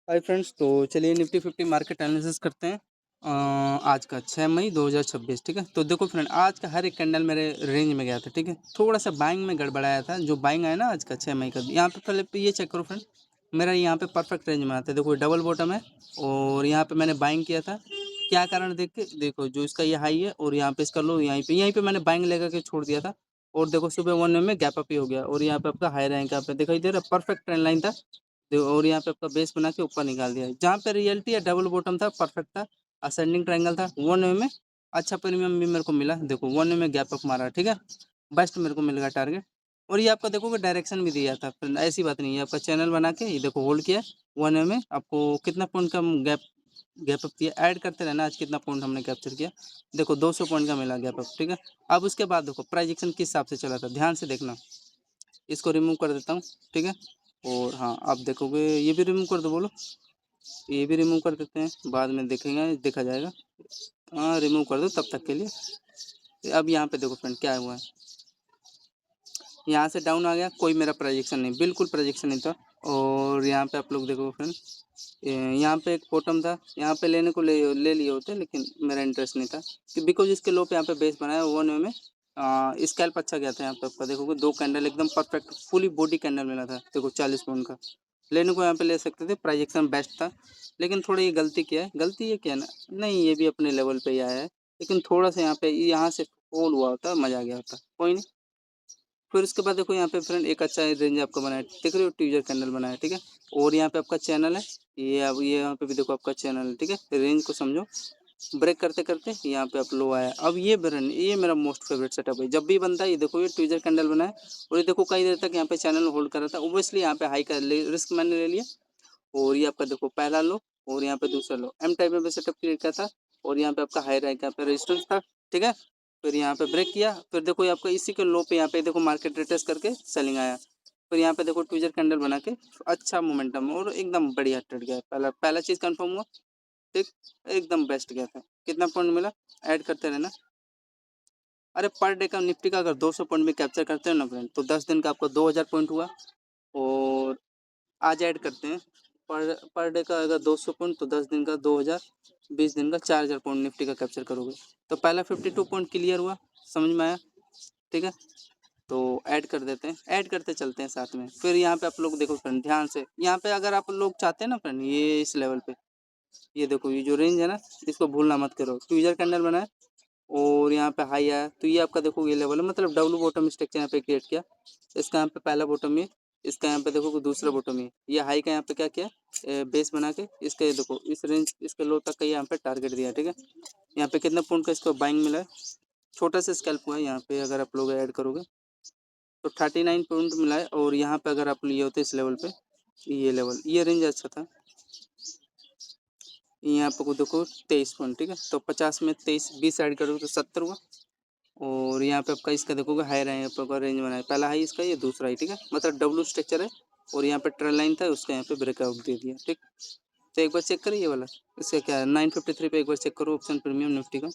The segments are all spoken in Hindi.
हाय फ्रेंड्स, तो चलिए निफ्टी 50 मार्केट एनालिसिस करते हैं। आज का 6 मई 2026, ठीक है। तो देखो फ्रेंड, आज का हर एक कैंडल मेरे रेंज में गया था, ठीक है। थोड़ा सा बाइंग में गड़बड़ाया था। जो बाइंग आया ना आज का 6 मई का, यहाँ पे पहले पे ये चेक करो फ्रेंड। मेरा यहाँ पे परफेक्ट रेंज में आता है। देखो डबल बॉटम है और यहाँ पे मैंने बाइंग किया था। क्या कारण देख के देखो, जो इसका ये हाई है और यहाँ पे इसका लो, यहीं पे मैंने बाइंग लेकर के छोड़ दिया था। और देखो सुबह 1 में गैप अप ही हो गया और यहाँ पे आपका हाई रैंक यहाँ पे दिखाई दे रहा है। परफेक्ट ट्रेंड लाइन था। और यहाँ पे आपका बेस बना के ऊपर निकाल दिया है। जहाँ पे रियलिटी है डबल बॉटम था, परफेक्ट था, असेंडिंग ट्रायंगल था। 1 में अच्छा प्रीमियम भी मेरे को मिला। देखो 1 में गैप अप मारा, ठीक है। बेस्ट मेरे को मिल गया टारगेट। और ये आपका देखोगे डायरेक्शन भी दिया था, फिर ऐसी बात नहीं है। आपका चैनल बना के ये देखो होल्ड किया 1 में। आपको कितना पॉइंट का गैप गैप अप किया, ऐड करते रहना। आज कितना पॉइंट हमने कैप्चर किया, देखो 200 पॉइंट का मिला गैप अप, ठीक है। अब उसके बाद देखो प्राइजेक्शन किस हिसाब से चला था, ध्यान से देखना। इसको रिमूव कर देता हूँ, ठीक है। और हाँ, आप देखोगे ये भी रिमूव कर दो, बोलो। ये भी रिमूव कर देते हैं, बाद में देखेंगे, देखा जाएगा। हाँ, रिमूव कर दो तब तक के लिए। अब यहाँ पे देखो फ्रेंड क्या हुआ है। यहाँ से डाउन आ गया, कोई मेरा प्रोजेक्शन नहीं, बिल्कुल प्रोजेक्शन नहीं था। और यहाँ पे आप लोग देखो फ्रेंड, यहाँ पे एक बॉटम था, यहाँ पे लेने को ले लिए होते, लेकिन मेरा इंटरेस्ट नहीं था कि बिकॉज इसके लो पे यहाँ पे बेस बनाया 1 में। स्कैल्प अच्छा गया था। यहाँ पे आपका देखोगे 2 कैंडल एकदम परफेक्ट फुली बॉडी कैंडल मिला था। देखो 40 पॉइंट का लेने को यहाँ पे ले सकते थे, प्राइजेक्शन बेस्ट था। लेकिन थोड़ी ये गलती किया है। गलती ये क्या है ना, नहीं ये भी अपने लेवल पे ही आया है, लेकिन थोड़ा सा यहाँ से फॉल हुआ होता, मजा आ गया होता, कोई नहीं। फिर उसके बाद देखो यहाँ पे फ्रेंड एक अच्छा रेंज आपका बनाया, देख रहे हो, ट्विजर कैंडल बनाया, ठीक है। और यहाँ पे आपका चैनल है, ये अब ये यहाँ पे भी देखो आपका चैनल है, ठीक है। रेंज को समझो, ब्रेक करते करते यहाँ पे आप लो आया। अब ये ब्रेन, ये मेरा मोस्ट फेवरेट सेटअप है। जब भी बनता है ये देखो, ये ट्विजर कैंडल बनाया और ये देखो कई देर तक यहाँ पे चैनल होल्ड कर रहा था। ओब्वियसली यहाँ पे हाई का रिस्क मैंने ले लिया। और ये आपका देखो पहला लो और यहाँ पे दूसरा लो, एम टाइप में सेटअप क्रिएट किया था। और यहाँ पे आपका हाई रैंक यहाँ पे रेजिस्टेंस था, ठीक है। फिर यहाँ पे ब्रेक किया, फिर देखो ये आपका इसी के लो पे यहाँ पे देखो मार्केट रिटेस्ट करके सेलिंग आया। फिर यहाँ पे देखो ट्विजर कैंडल बना के अच्छा मोमेंटम और एकदम बढ़िया ट्रेड गया। पहला पहला चीज कंफर्म हुआ, ठीक। एकदम बेस्ट गया था। कितना पॉइंट मिला, ऐड करते रहना। अरे पर डे का निफ्टी का अगर 200 पॉइंट में कैप्चर करते हो ना फ्रेंड, तो 10 दिन का आपको 2000 पॉइंट हुआ। और आज ऐड करते हैं, पर डे का अगर 200 पॉइंट तो 10 दिन का 2000, 20 दिन का 4000 पॉइंट निफ्टी का कैप्चर करोगे। तो पहला 52 पॉइंट क्लियर हुआ, समझ में आया, ठीक है। तो ऐड कर देते हैं, ऐड करते चलते हैं साथ में। फिर यहाँ पे आप लोग देखो फ्रेंड ध्यान से, यहाँ पे अगर आप लोग चाहते हैं ना फ्रेंड, ये इस लेवल पे, ये देखो ये जो रेंज है ना, इसको भूलना मत करो। ट्विजर कैंडल बनाए और यहाँ पे हाई आया, तो ये आपका देखो ये लेवल है, मतलब डब्लू बॉटम स्ट्रक्चर यहाँ पे क्रिएट किया। इसका यहाँ पे पहला बॉटम ये, इसका यहाँ पे देखो दूसरा बॉटम ये हाई का यहाँ पे क्या किया, बेस बना के इसका ये देखो इस रेंज इसके लो तक का यहाँ पे टारगेट दिया, ठीक है। यहाँ पे कितना पॉइंट का इसको बाइंग मिला है, छोटा सा स्कैल्प हुआ है यहाँ पे। अगर आप लोग ऐड करोगे तो 39 पॉइंट मिला है। और यहाँ पे अगर आप लिए होते इस लेवल पे, ये लेवल ये रेंज अच्छा था। यहाँ पे देखो 23 पॉइंट, ठीक है। तो 50 में 23 20 ऐड करोगे तो 70 हुआ। और यहाँ पे आपका इसका देखोगे हाई रैंक आपका रेंज बना है, पहला हाई इसका, ये दूसरा हाई, ठीक है। मतलब डब्लू स्ट्रक्चर है। और यहाँ पे ट्रेल लाइन था, उसका यहाँ पे ब्रेकआउट दे दिया, ठीक। तो एक बार चेक करिए ये वाला, इसका क्या है 953 पे एक बार चेक करो, ऑप्शन प्रीमियम निफ्टी का,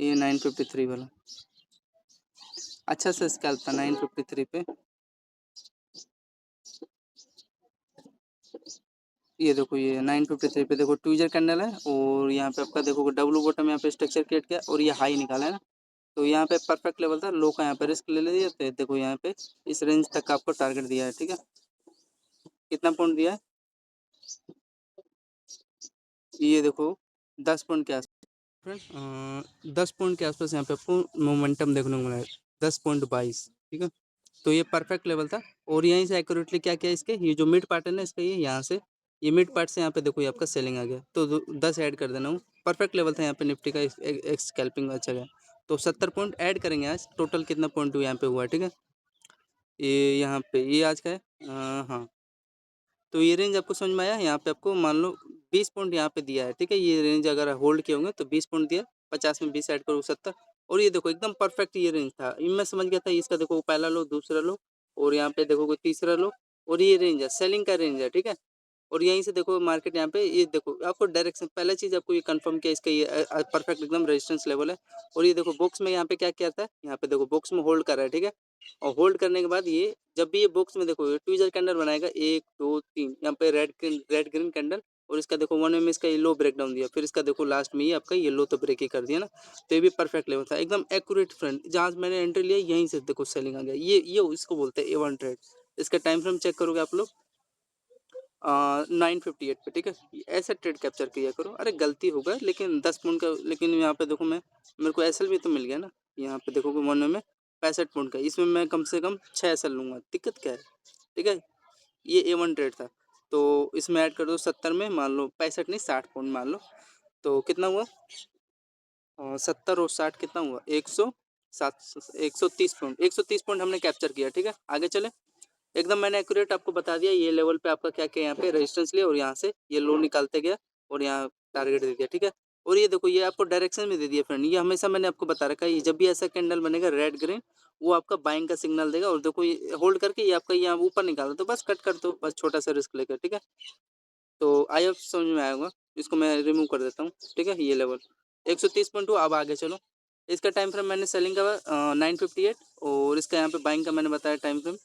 ये 953 वाला अच्छा सा स्कैल्प था 953 पे। ये देखो ये 953 पे देखो ट्विजर कैंडल है। और यहाँ पे आपका देखो डब्लू बॉटम यहाँ पे स्ट्रक्चर क्रिएट किया और ये हाई निकाला है ना। तो यहाँ पे परफेक्ट लेवल था, लो का यहाँ पे रिस्क ले लिया। तो देखो यहाँ पे इस रेंज तक आपको टारगेट दिया है, ठीक है। कितना पॉइंट दिया है, ये देखो 10 पॉइंट के आसपास, 10 पॉइंट के आसपास यहाँ पे आपको मोमेंटम देखने को मिला है, 10.22, ठीक है। तो ये परफेक्ट लेवल था। और यहीं से एक्यूरेटली क्या किया, इसके ये जो मिड पार्ट है ना इसका, ये यहाँ से ये मिड पार्ट से यहाँ पे देखो ये आपका सेलिंग आ गया। तो 10 ऐड कर देना हूँ, परफेक्ट लेवल था यहाँ पे निफ्टी का। एक स्कैल्पिंग अच्छा गया। तो 70 पॉइंट ऐड करेंगे आज, टोटल कितना पॉइंट यहाँ पे हुआ, ठीक है। ये यहाँ पे ये आज का है, हाँ। तो ये रेंज आपको समझ में आया। यहाँ पे आपको मान लो 20 पॉइंट यहाँ पे दिया है, ठीक है। ये रेंज अगर होल्ड किए होंगे तो 20 पॉइंट दिया, 50 में 20 ऐड करो 70। और ये देखो एकदम परफेक्ट ये रेंज था, ये मैं समझ गया था। इसका देखो पहला लो दूसरा लो और यहाँ पे देखो तीसरा लो। और ये रेंज है, सेलिंग का रेंज है, ठीक है। और यहीं से देखो मार्केट यहाँ पे, ये देखो आपको डायरेक्शन, पहला चीज आपको ये कंफर्म किया, इसका ये परफेक्ट एकदम रेजिस्टेंस लेवल है। और ये देखो बॉक्स में यहाँ पे क्या किया था, यहाँ पे देखो बॉक्स में होल्ड कर रहा है, ठीक है। और होल्ड करने के बाद ये जब भी ये बॉक्स में देखो ट्विज़र कैंडल बनाएगा 1, 2, 3 यहाँ पे रेड ग्रीन कैंडल और इसका देखो 1 में इसका येलो ब्रेकडाउन दिया, फिर इसका देखो लास्ट में ये आपका येलो तो ब्रेक ही कर दिया ना, तो ये भी परफेक्ट लेवल था, एकदम एक्यूरेट फ्रेंड। जहाँ से मैंने एंट्री लिया यहीं से देखो सेलिंग आ गया, ये इसको बोलते हैं A1 ट्रेड। इसका टाइम फ्रेम चेक करोगे आप लोग 958 पे, ठीक है। ऐसे ट्रेड कैप्चर किया करो। अरे गलती हो गया लेकिन 10 पॉइंट का, लेकिन यहाँ पे देखो मैं मेरे को एसएल भी तो मिल गया ना, यहाँ पे देखोगे 1 में 65 पॉइंट का, इसमें मैं कम से कम 6 एसएल लूँगा, दिक्कत क्या है, ठीक है। ये A1 ट्रेड था, तो इसमें ऐड कर दो 70 में, मान लो 65 नहीं 60 पॉइंट मान लो, तो कितना हुआ 70 और 60 कितना हुआ 130 पॉइंट, 130 पॉइंट हमने कैप्चर किया, ठीक है। आगे चले, एकदम मैंने एक्यूरेट आपको बता दिया, ये लेवल पे आपका क्या क्या यहाँ पे रेजिस्टेंस लिया और यहाँ से ये लो निकालते गया और यहाँ टारगेट दे दिया, ठीक है। और ये देखो ये आपको डायरेक्शन में दे दिया फ्रेंड, ये हमेशा मैंने आपको बता रखा है, ये जब भी ऐसा कैंडल बनेगा रेड ग्रीन, वो आपका बाइंग का सिग्नल देगा। और देखो ये होल्ड करके ये आपका यहाँ ऊपर निकाला, तो बस कट कर दो, बस छोटा सा रिस्क लेकर, ठीक है। तो आई होप समझ में आया होगा, इसको मैं रिमूव कर देता हूँ, ठीक है। ये लेवल 130 पॉइंट हुआ। अब आगे चलो, इसका टाइम फ्रेम मैंने सेलिंग का 958 और इसका यहाँ पे बाइंग का मैंने बताया टाइम फ्रेम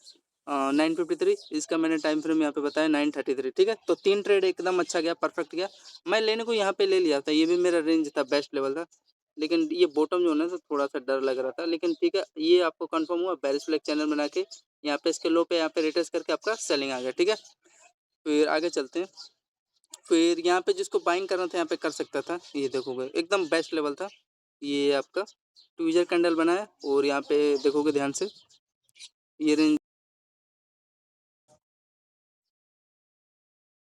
953, इसका मैंने टाइम फ्रेम यहाँ पे बताया 933, ठीक है। तो 3 ट्रेड एकदम अच्छा गया, परफेक्ट गया। मैं लेने को यहाँ पे ले लिया था, ये भी मेरा रेंज था, बेस्ट लेवल था, लेकिन ये बॉटम जो है ना तो थोड़ा सा डर लग रहा था, लेकिन ठीक है ये आपको कंफर्म हुआ। बेरिश फ्लैग चैनल बना के यहाँ पे इसके लो पे यहाँ पे रिट्रेस करके आपका सेलिंग आ गया, ठीक है। फिर आगे चलते हैं, फिर यहाँ पे जिसको बाइंग करना था यहाँ पे कर सकता था, ये देखोगे एकदम बेस्ट लेवल था। ये आपका ट्विजर कैंडल बनाया और यहाँ पे देखोगे ध्यान से, ये रेंज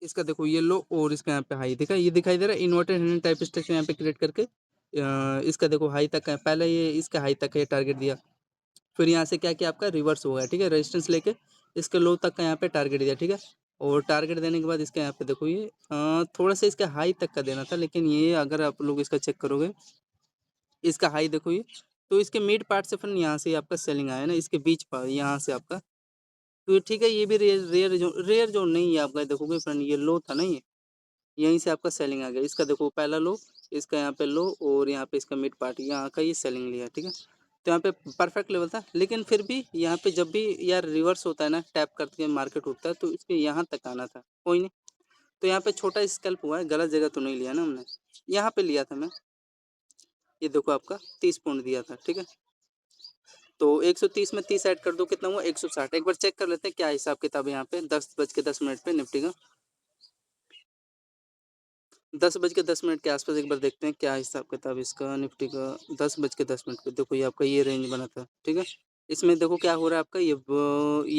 इसका देखो ये लो और इसका यहाँ पे हाई देखा, ये दिखाई दे रहा है इन्वर्टेड हैंड टाइप स्ट्रक्चर यहाँ पे क्रिएट करके इसका देखो हाई तक है, पहले ये इसका हाई तक है टारगेट दिया, फिर यहाँ से क्या किया आपका रिवर्स हो गया, ठीक है। रेजिस्टेंस लेके इसके लो तक का यहाँ पे टारगेट दिया, ठीक है। और टारगेट देने के बाद इसके यहाँ पे देखो ये थोड़ा सा इसका हाई तक का देना था, लेकिन ये अगर आप लोग इसका चेक करोगे, इसका हाई देखो ये, तो इसके मिड पार्ट से फिर यहाँ से आपका सेलिंग आया ना, इसके बीच पर यहाँ से आपका, तो ये ठीक है, ये भी रेयर जोन नहीं है आपका, देखोगे फ्रेंड ये लो था ना, ये यहीं से आपका सेलिंग आ गया। इसका देखो पहला लो, इसका यहाँ पे लो और यहाँ पे इसका मिड पार्ट यहाँ का ये सेलिंग लिया, ठीक है। तो यहाँ पे परफेक्ट लेवल था, लेकिन फिर भी यहाँ पे जब भी यार रिवर्स होता है ना, टैप करके मार्केट उठता है, तो इसके यहाँ तक आना था, कोई नहीं। तो यहाँ पे छोटा स्कैल्प हुआ है, गलत जगह तो नहीं लिया ना हमने, यहाँ पे लिया था मैं, ये देखो आपका 30 पॉइंट दिया था, ठीक है। तो 130 में 30 ऐड कर दो, कितना हुआ 160। एक बार चेक कर लेते हैं क्या हिसाब किताब है यहाँ पे, 10:10 पे निफ्टी का, 10:10 के आसपास एक बार देखते हैं क्या हिसाब किताब इसका निफ्टी का। 10:10 पे देखो ये आपका ये रेंज बना था, ठीक है। इसमें देखो क्या हो रहा है आपका, ये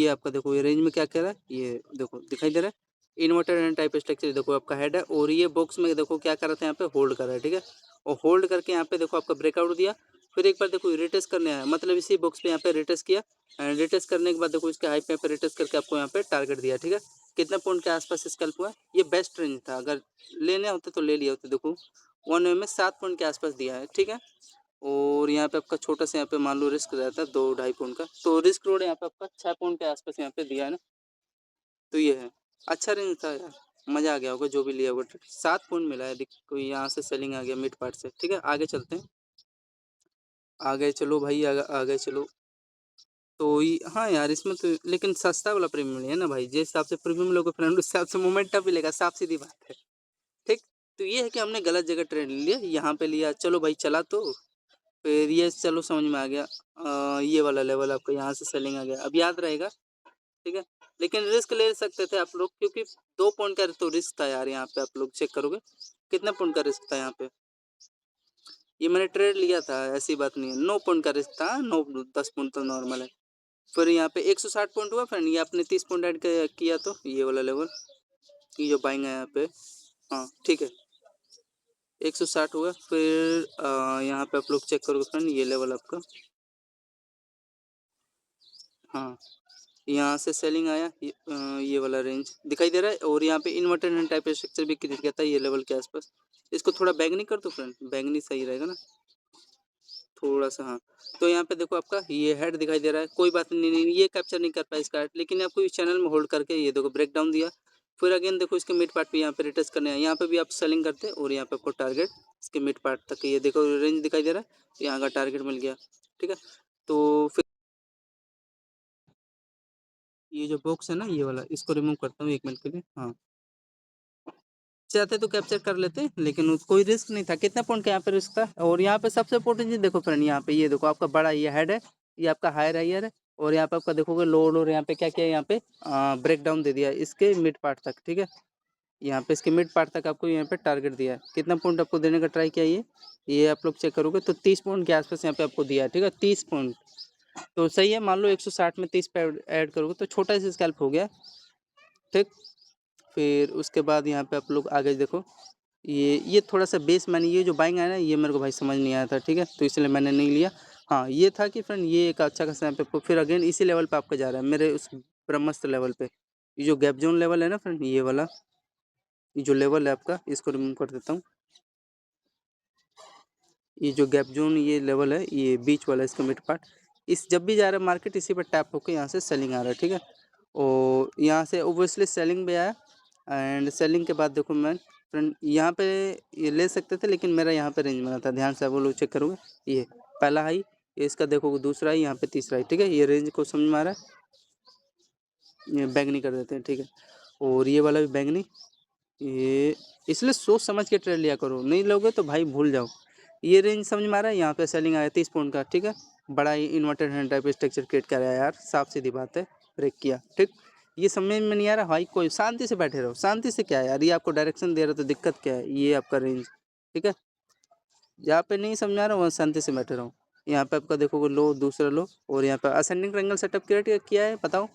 आपका देखो ये रेंज में क्या कह रहा है, ये देखो दिखाई दे रहा है इन्वर्टर एंड टाइप स्ट्रक्चर, देखो आपका हेड है और ये बॉक्स में देखो क्या कर रहा था, यहाँ पे होल्ड कर रहा है, ठीक है। और होल्ड करके यहाँ पे देखो आपका ब्रेकआउट दिया, फिर एक बार देखो रिटेस्ट करने आया, मतलब इसी बॉक्स पे यहाँ पे रिटेस्ट किया एंड रिटेस्ट करने के बाद देखो इसके हाई पे यहाँ पे रिटेस्ट करके आपको यहाँ पे टारगेट दिया, ठीक है। कितने पॉइंट के आसपास स्कैल्प हुआ, ये बेस्ट रेंज था, अगर लेने होते तो ले लिया होते। देखो 1 में 7 पॉइंट के आसपास दिया है, ठीक है। और यहाँ पे आपका छोटा सा यहाँ पे मान लो रिस्क रहता है 2-2.5 पॉइंट का, तो रिस्क रोड यहाँ पे आपका 6 पॉइंट के आसपास यहाँ पे दिया है ना, तो ये है अच्छा रेंज था यार, मजा आ गया होगा जो भी लिया होगा। 7 पॉइंट मिला है, कोई यहाँ से सेलिंग आ गया मिड पार्ट से, ठीक है। आगे चलते हैं, आगे चलो भाई, आगे चलो। तो हाँ यार इसमें तो लेकिन सस्ता वाला प्रीमियम है ना भाई, जिस हिसाब से प्रीमियम लोगे फ्रेंड उस हिसाब से मोमेंटम भी लेगा, साफ सीधी बात है, ठीक। तो ये है कि हमने गलत जगह ट्रेड लिया, यहाँ पे लिया, चलो भाई चला, तो फिर ये चलो समझ में आ गया, ये वाला लेवल आपका यहाँ से सेलिंग आ गया, अब याद रहेगा, ठीक है। लेकिन रिस्क ले सकते थे आप लोग, क्योंकि 2 पॉइंट का तो रिस्क था यार, यहाँ पे आप लोग चेक करोगे कितना पॉइंट का रिस्क था यहाँ पे, ये मैंने ट्रेड लिया था, ऐसी बात नहीं है, 9 पॉइंट का रिस्क था, 9-10 पॉइंट तो नॉर्मल है। फिर यहाँ पे 160 पॉइंट हुआ फ्रेंड, ये आपने 30 पॉइंट ऐड किया, तो ये वाला लेवल, ये जो बाइंग है यहाँ पे, हाँ ठीक है 160 हुआ। फिर यहाँ पे आप लोग चेक करोगे फ्रेंड, ये लेवल आपका, हाँ यहाँ से सेलिंग आया, ये वाला रेंज दिखाई दे रहा है, और यहाँ पे इन्वर्टेड हैंड टाइप स्ट्रक्चर भी क्रिएट किया था ये लेवल के आसपास। इसको थोड़ा बैगनी कर दो फ्रेंड, बैगनी सही रहेगा ना थोड़ा सा, हाँ। तो यहाँ पे देखो आपका ये हेड दिखाई दे रहा है, कोई बात नहीं, ये कैप्चर नहीं कर पाया इसका हेड, लेकिन आपको इस चैनल में होल्ड करके ये देखो ब्रेक डाउन दिया। फिर अगेन देखो इसके मिड पार्ट पे यहाँ पे रिटेस्ट करने हैं, यहाँ पे भी आप सेलिंग करते और यहाँ पे आपको टारगेट इसके मिड पार्ट तक ये देखो रेंज दिखाई दे रहा है, यहाँ का टारगेट मिल गया, ठीक है। तो फिर ये जो बॉक्स है ना ये वाला, इसको रिमूव करता हूँ 1 मिनट के लिए। हाँ, चाहते तो कैप्चर कर लेते, लेकिन कोई रिस्क नहीं था। कितना पॉइंट का यहाँ पे रिस्क था। और यहाँ पे सबसे इम्पोर्टेंट चीज़ देखो फ्रेंड, यहाँ पे ये देखो आपका बड़ा ये हेड है, ये आपका हायर हायर है। और यहाँ पे आपका देखोगे लोड, और यहाँ पे क्या किया है, यहाँ पे ब्रेक डाउन दे दिया है इसके मिड पार्ट तक, ठीक है। यहाँ पे इसके मिड पार्ट तक आपको यहाँ पे टारगेट दिया है। कितना पॉइंट आपको देने का ट्राई किया ये आप लोग चेक करोगे तो 30 पॉइंट के आसपास यहाँ पे आपको दिया है, ठीक है। 30 पॉइंट तो सही है। मान लो 160 में 30 पे ऐड करोगे तो छोटा सा स्कैल्प हो गया, ठीक। फिर उसके बाद यहाँ पे आप लोग आगे देखो, ये थोड़ा सा बेस मैंने ये जो बाइंग आया ना, ये मेरे को भाई समझ नहीं आया था, ठीक है, तो इसलिए मैंने नहीं लिया। हाँ, ये था कि फ्रेंड ये एक अच्छा खासा यहाँ पे फिर अगेन इसी लेवल पे आपका जा रहा है, मेरे उस ब्रह्मस्त्र लेवल पे। ये जो गैप जोन लेवल है ना फ्रेंड, ये वाला, ये जो लेवल है आपका, इसको रिमूव कर देता हूँ। ये जो गैप जोन ये लेवल है, ये बीच वाला इसका मिड पार्ट, इस जब भी जा रहा है मार्केट इसी पर टैप होकर यहाँ से सेलिंग आ रहा है, ठीक है। और यहाँ से ओबियसली सेलिंग भी आया। एंड सेलिंग के बाद देखो मैं फ्रेंड यहाँ पे ये ले सकते थे, लेकिन मेरा यहाँ पे रेंज बना था, ध्यान से आप लोग चेक करोगे। ये पहला हाई, ये इसका देखोगे दूसरा हाई, यहाँ पे तीसरा हाई, ठीक है। ये रेंज को समझ में आ रहा है। ये बैंगनी कर देते हैं, ठीक है। और ये वाला भी बैंगनी, ये इसलिए सोच समझ के ट्रेड लिया करो, नहीं लोगे तो भाई भूल जाओ। ये रेंज समझ में आ रहा है। यहाँ पे सेलिंग आया 30 पॉइंट का, ठीक है। बड़ा ही inverted hand type structure create कराया यार, साफ सीधी बात है, ब्रेक किया, ठीक। ये समझ में नहीं आ रहा भाई, कोई शांति से बैठे रहो। शांति से क्या है यार, ये आपको डायरेक्शन दे रहा तो दिक्कत क्या है, ये आपका रेंज, ठीक है। जहाँ पे नहीं समझ आ रहा वहाँ शांति से बैठे रहो। यहाँ पे आपका देखोगे लो, दूसरा लो, और यहाँ पे असेंडिंग ट्रायंगल सेटअप क्रिएट किया है, बताओ।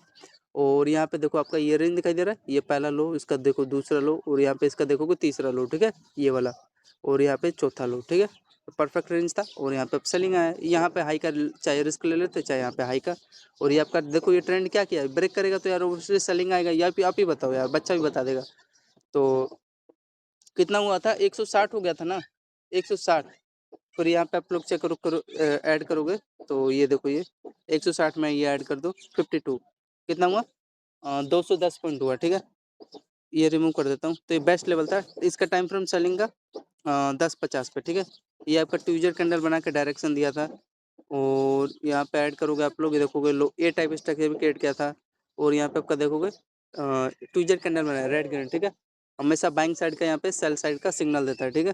और यहाँ पे देखो आपका ये रेंज दिखाई दे रहा है, ये पहला लो, इसका देखो दूसरा लो, और यहाँ पे इसका देखोगे तीसरा लो, ठीक है, ये वाला। और यहाँ पे चौथा लो, ठीक है। तो परफेक्ट रेंज था। और यहाँ पे सेलिंग आया, यहाँ पे हाई का चाहे रिस्क ले लेते, चाहे यहाँ पे हाई का। और ये आपका देखो ये ट्रेंड क्या किया है, ब्रेक करेगा तो यार उससे सेलिंग आएगा, या आप ही बताओ यार, बच्चा भी बता देगा। तो कितना हुआ था, 160 हो गया था ना, 160। फिर यहाँ पे आप लोग चेक करो ऐड करोगे तो ये देखो ये 160 में ये ऐड कर दो 52, कितना हुआ, 210 पॉइंट हुआ, ठीक है। ये रिमूव कर देता हूँ। तो ये बेस्ट लेवल था। इसका टाइम फ्रेम सेलिंग का 10:50 पे, ठीक है। ये आपका ट्यूजर कैंडल बना के डायरेक्शन दिया था। और यहाँ पे ऐड करोगे आप लोग, ये देखोगे लो ए टाइप स्ट्रक्चर भी क्रिएट किया था। और यहाँ पे आपका देखोगे ट्यूजर कैंडल बनाया रेड ग्रीन, ठीक है। हमेशा बाइंग साइड का यहाँ पे सेल साइड का सिग्नल देता है, ठीक है।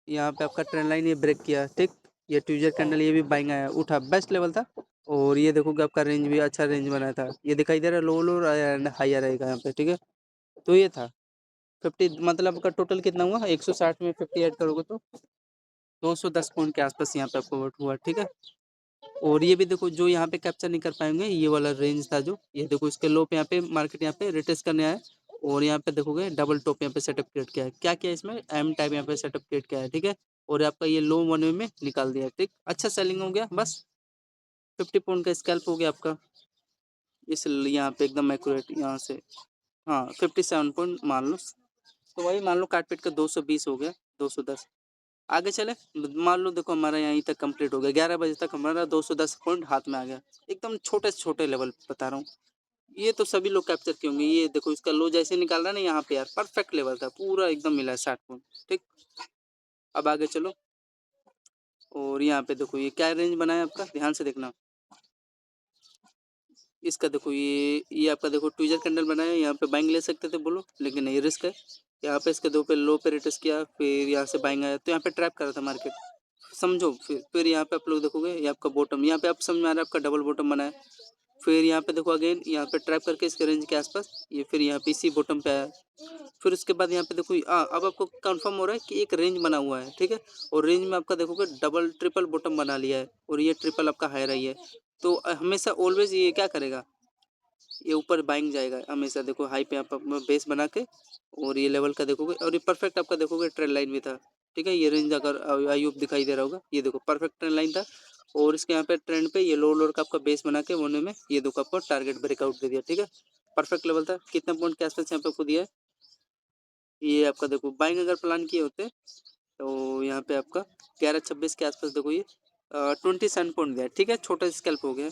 यहाँ पे आपका ट्रेंड लाइन ये ब्रेक किया, ठीक। ये ट्यूजर कैंडल ये भी बाइंग आया, उठा, बेस्ट लेवल था। और ये देखोगे आपका रेंज भी अच्छा रेंज बनाया था, ये दिखाई दे रहा है, लो लो एंड हायर रहेगा यहाँ पे, ठीक है। तो ये था 50, मतलब आपका टोटल कितना हुआ, 160 में 50 ऐड करोगे तो 210 पॉइंट के आसपास यहाँ पे आपको वोट हुआ, ठीक है। और ये भी देखो जो यहाँ पे कैप्चर नहीं कर पाएंगे, ये वाला रेंज था जो, ये देखो इसके लो पे यहाँ पे मार्केट यहाँ पे रिटेस्ट करने आया। और यहाँ पे देखोगे डबल टॉप यहाँ पे सेटअप क्रिएट किया है, क्या किया इसमें, एम टाइप यहाँ पे सेटअप क्रिएट किया है, ठीक है। और आपका ये लो 1 वे में निकाल दिया, ठीक। अच्छा सेलिंग हो गया, बस 50 पॉइंट का स्कैल्प हो गया आपका। इस यहाँ पे एकदम एक्यूरेट यहाँ से, हाँ 57 पॉइंट मान लो। तो वही मान लो काट पीट का 220 हो गया, 210। आगे चले, मान लो देखो हमारा यहीं तक कंप्लीट हो गया, 11 बजे तक हमारा 210 पॉइंट हाथ में आ गया। एकदम छोटे से छोटे लेवल पे बता रहा हूँ, ये तो सभी लोग कैप्चर किए होंगे। ये देखो इसका लो जैसे निकाल रहा है ना यहाँ पे यार, परफेक्ट लेवल था, पूरा एकदम मिला है 60 पॉइंट, ठीक। अब आगे चलो, और यहाँ पे देखो ये क्या रेंज बनाया आपका, ध्यान से देखना। इसका देखो ये आपका देखो ट्विजर कैंडल बनाया, यहाँ पे बाइंग ले सकते थे बोलो, लेकिन नहीं, रिस्क है। यहाँ पे इसके दो पे लो पे रिटेस्ट किया, फिर यहाँ से बाइंग आया, तो यहाँ पे ट्रैप कर रहा था मार्केट, समझो। फिर यहाँ पे आप लोग देखोगे ये आपका बॉटम, यहाँ पे आप समझ में आ रहा है आपका डबल बॉटम बना है। फिर यहाँ पे देखो अगेन यहाँ पे ट्रैप करके इसके रेंज के आसपास ये फिर यहाँ पे इसी बॉटम पे आया। फिर उसके बाद यहाँ पे देखो अब आपको कंफर्म हो रहा है कि एक रेंज बना हुआ है, ठीक है। और रेंज में आपका देखोगे डबल ट्रिपल बॉटम बना लिया है, और ये ट्रिपल आपका हाई रही है। तो हमेशा ऑलवेज ये क्या करेगा, ये ऊपर बाइंग जाएगा हमेशा, देखो हाई पे आप बेस बना के। और ये लेवल का देखोगे, और ये परफेक्ट आपका देखोगे ट्रेंड लाइन भी था, ठीक है। ये रेंज अगर आई होप दिखाई दे रहा होगा, ये देखो परफेक्ट ट्रेंड लाइन था। और इसके यहाँ पे ट्रेंड पे ये लो लोअर का आपका बेस बना के होने में ये देखो आपको टारगेट ब्रेकआउट दे दिया, ठीक है। परफेक्ट लेवल था, कितना पॉइंट के आसपास यहाँ पे आपको दिया है, ये आपका देखो बाइंग अगर प्लान किए होते तो यहाँ पे आपका 11-26 के आसपास देखो ये 27 पॉइंट दिया, ठीक है। छोटा स्कैल्प हो गया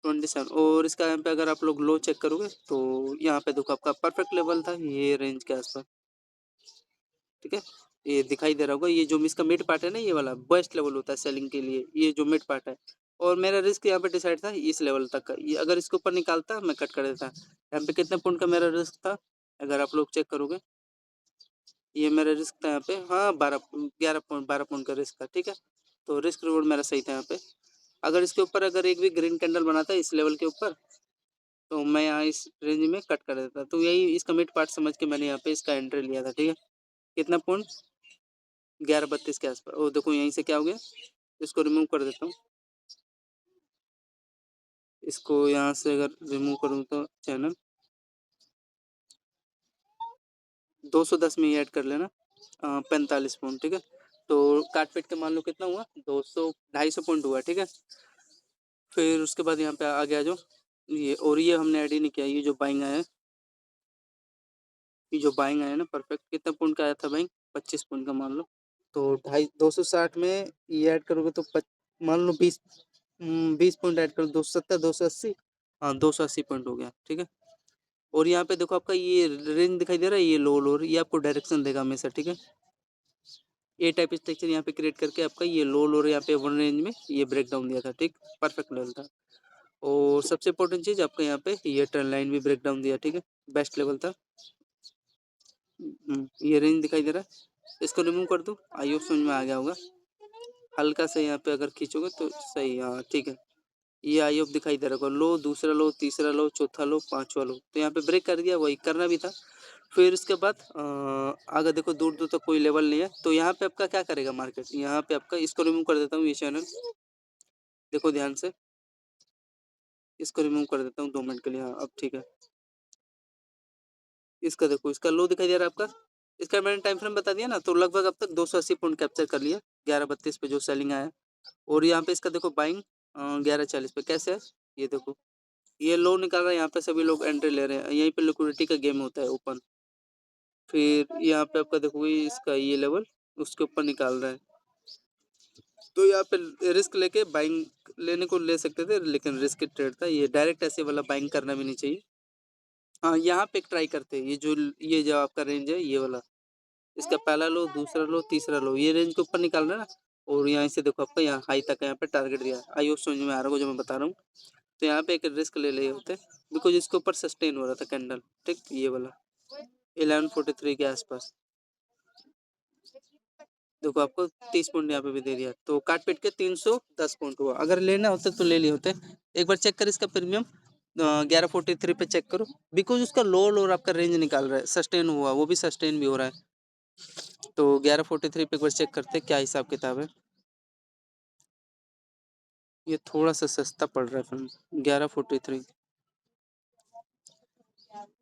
27। और इसका यहाँ पे अगर आप लोग लो चेक करोगे तो यहाँ पे देखो आपका परफेक्ट लेवल था ये रेंज के आसपास, ठीक है। ये दिखाई दे रहा होगा, ये जो इसका मिड पार्ट है ना, ये वाला बेस्ट लेवल होता है सेलिंग के लिए, ये जो मिड पार्ट है। और मेरा रिस्क यहाँ पे डिसाइड था इस लेवल तक का। ये अगर इसके ऊपर निकालता मैं कट कर देता। यहाँ पे कितने पॉइंट का मेरा रिस्क था, अगर आप लोग चेक करोगे, ये मेरा रिस्क था यहाँ पे, हाँ 12 का रिस्क था, ठीक है। तो रिस्क रिवॉर्ड मेरा सही था यहाँ पे। अगर इसके ऊपर अगर एक भी ग्रीन कैंडल बनाता इस लेवल के ऊपर, तो मैं यहाँ इस रेंज में कट कर देता। तो यही इसका मिड पार्ट समझ के मैंने यहाँ पे इसका एंट्री लिया था, ठीक है। कितना पॉइंट, 11.32 के आसपास। और देखो यहीं से क्या हो गया, इसको रिमूव कर देता हूँ। इसको यहाँ से अगर रिमूव करूँ तो चैनल 210 में ही ऐड कर लेना, 45 पॉइंट, ठीक है। तो काट पीट के मान लो कितना हुआ, 200-250 पॉइंट हुआ, ठीक है। फिर उसके बाद यहाँ पे आ गया जो ये, और ये हमने ऐड ही नहीं किया, ये जो बाइंग आया है, ये जो बाइंग आया ना परफेक्ट, कितना पॉइंट का आया था बाइंग, 25 पॉइंट का मान लो। तो 260 में ये ऐड करोगे तो मान लो 20 पॉइंट ऐड करो, 270, 280, हाँ 280 पॉइंट हो गया, ठीक है। और यहाँ पे देखो आपका ये रेंज दिखाई दे रहा है, ये लो लोअर, ये आपको डायरेक्शन देगा हमेशा, ठीक है। ए टाइप स्ट्रक्चर यहाँ पे क्रिएट करके आपका ये लो लोअर यहाँ पे वन रेंज में ये ब्रेक डाउन दिया था, ठीक, परफेक्ट लेवल था। और सबसे इंपॉर्टेंट चीज आपका यहाँ पे ये ट्रेंड लाइन भी ब्रेक डाउन दिया, ठीक है, बेस्ट लेवल था। ये रेंज दिखाई दे रहा है, इसको रिमूव कर दूँ, आई होप समझ में आ गया होगा। हल्का से यहाँ पे अगर खींचोगे तो सही, हाँ ठीक है। ये आई होप दिखाई दे रहा होगा, लो, दूसरा लो, तीसरा लो, चौथा लो, पांचवा लो, तो यहाँ पे ब्रेक कर दिया, वही करना भी था। फिर इसके बाद आगे देखो दूर दूर तक कोई लेवल नहीं है, तो यहाँ पे आपका क्या करेगा मार्केट, यहाँ पे आपका, इसको रिमूव कर देता हूँ ये चैनल, देखो ध्यान से, इसको रिमूव कर देता हूँ 2 मिनट के लिए, हाँ अब ठीक है। इसका देखो, इसका लो दिखाई दे रहा है आपका, इसका मैंने टाइम फ्रेम बता दिया ना, तो लगभग अब तक 280 पॉइंट कैप्चर कर लिया 11.32 पे जो सेलिंग आया। और यहाँ पे इसका देखो बाइंग 11.40 पे कैसे है, ये देखो, ये लो निकाल रहा है, यहाँ पे सभी लोग एंट्री ले रहे हैं, यहीं पे लिक्विडिटी का गेम होता है ओपन। फिर यहाँ पे आपका देखो इसका ये लेवल उसके ऊपर निकाल रहा है, तो यहाँ पे रिस्क लेके बाइंग लेने को ले सकते थे, लेकिन रिस्क ट्रेड था ये, डायरेक्ट ऐसे वाला बाइंग करना भी नहीं चाहिए। हाँ यहाँ पे एक ट्राई करते हैं, ये जो आपका रेंज है ये वाला, इसका पहला लो, दूसरा लो, तीसरा लो, ये रेंज के ऊपर निकाल रहा है ना। और यहाँ से देखो आपका यहाँ हाई तक यहाँ पे टारगेट दिया है, आई होप समझ में आ रहा होगा जो मैं बता रहा हूँ। तो यहाँ पे एक रिस्क ले लिए होते, बिकॉज इसके ऊपर सस्टेन हो रहा था कैंडल, ठीक, ये वाला 1143 के आसपास। देखो आपको 30 पॉइंट यहाँ पे भी दे दिया, तो काट पीट के 310 पॉइंट हुआ। अगर लेना होता तो ले लिए होते। एक बार चेक कर इसका प्रीमियम 1143 पे चेक करो, बिकॉज उसका लोअर आपका रेंज निकाल रहा है, सस्टेन हुआ, वो भी सस्टेन भी हो रहा है। तो 1143 पे एक बार चेक करते क्या हिसाब किताब है। ये थोड़ा सा सस्ता पड़ रहा है फ्रेंड, 1143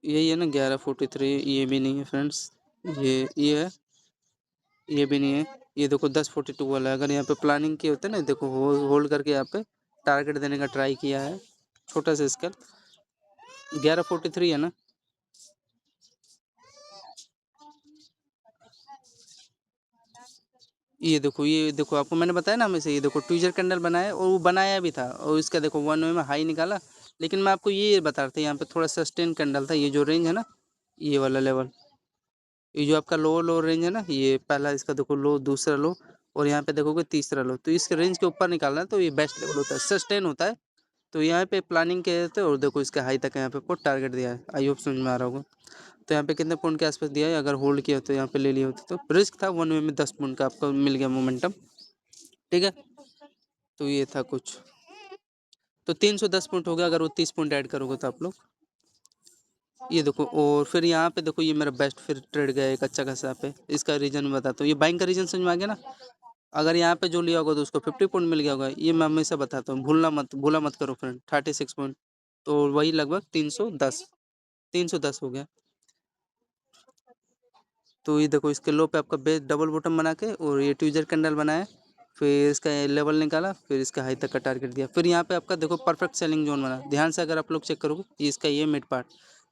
यही है ना, 1143, ये भी नहीं है फ्रेंड्स, ये है, ये भी नहीं है। ये देखो 1042 वाला है, अगर यहाँ पे प्लानिंग किए होते ना, देखो होल्ड करके यहाँ पे टारगेट देने का ट्राई किया है, छोटा सा स्केल, 1143 है ना। ये देखो आपको मैंने बताया ना हमें से, ये देखो ट्विजर कैंडल बनाया, और वो बनाया भी था, और इसका देखो 1 में हाई निकाला। लेकिन मैं आपको ये बता रहा था, यहाँ पे थोड़ा सस्टेन कैंडल था, ये जो रेंज है ना, ये वाला लेवल, ये जो आपका लोअर रेंज है ना, ये पहला इसका देखो लो, दूसरा लो, और यहाँ पे देखोगे तीसरा लो, तो इस रेंज के ऊपर निकालना है, तो ये बेस्ट लेवल होता है, सस्टेन होता है। तो यहाँ पे प्लानिंग किए थे, और देखो इसका हाई तक यहाँ पे आपको टारगेट दिया है, आई होप समझ में आ रहा होगा। तो यहाँ पे कितने पॉइंट के आसपास दिया है, अगर होल्ड किया तो यहाँ पे ले लिए होते, तो रिस्क था 1 वे में 10 पॉइंट का आपको मिल गया मोमेंटम, ठीक है। तो ये था कुछ, तो 310 पॉइंट हो गया, अगर वो 30 पॉइंट ऐड करोगे तो आप लोग, ये देखो। और फिर यहाँ पे देखो, ये मेरा बेस्ट फिर ट्रेड गया एक अच्छा खासा पे, इसका रीजन बताता हूँ, ये बाइंग का रीजन समझ में आ गया ना। अगर यहाँ पे जो लिया होगा तो उसको 50 पॉइंट मिल गया होगा, ये मैं हमेशा बताता हूँ, भूला मत करो फ्रेंड, 36 पॉइंट, तो वही लगभग 310 हो गया। तो ये देखो इसके लो पे आपका बेस डबल बॉटम बना के, और ये ट्विजर कैंडल बनाया, फिर इसका लेवल निकाला, फिर इसका हाई तक का टारगेट दिया, फिर यहाँ पे आपका देखो परफेक्ट सेलिंग जोन बना, ध्यान से अगर आप लोग चेक करोगे, इसका ये मिड पार्ट,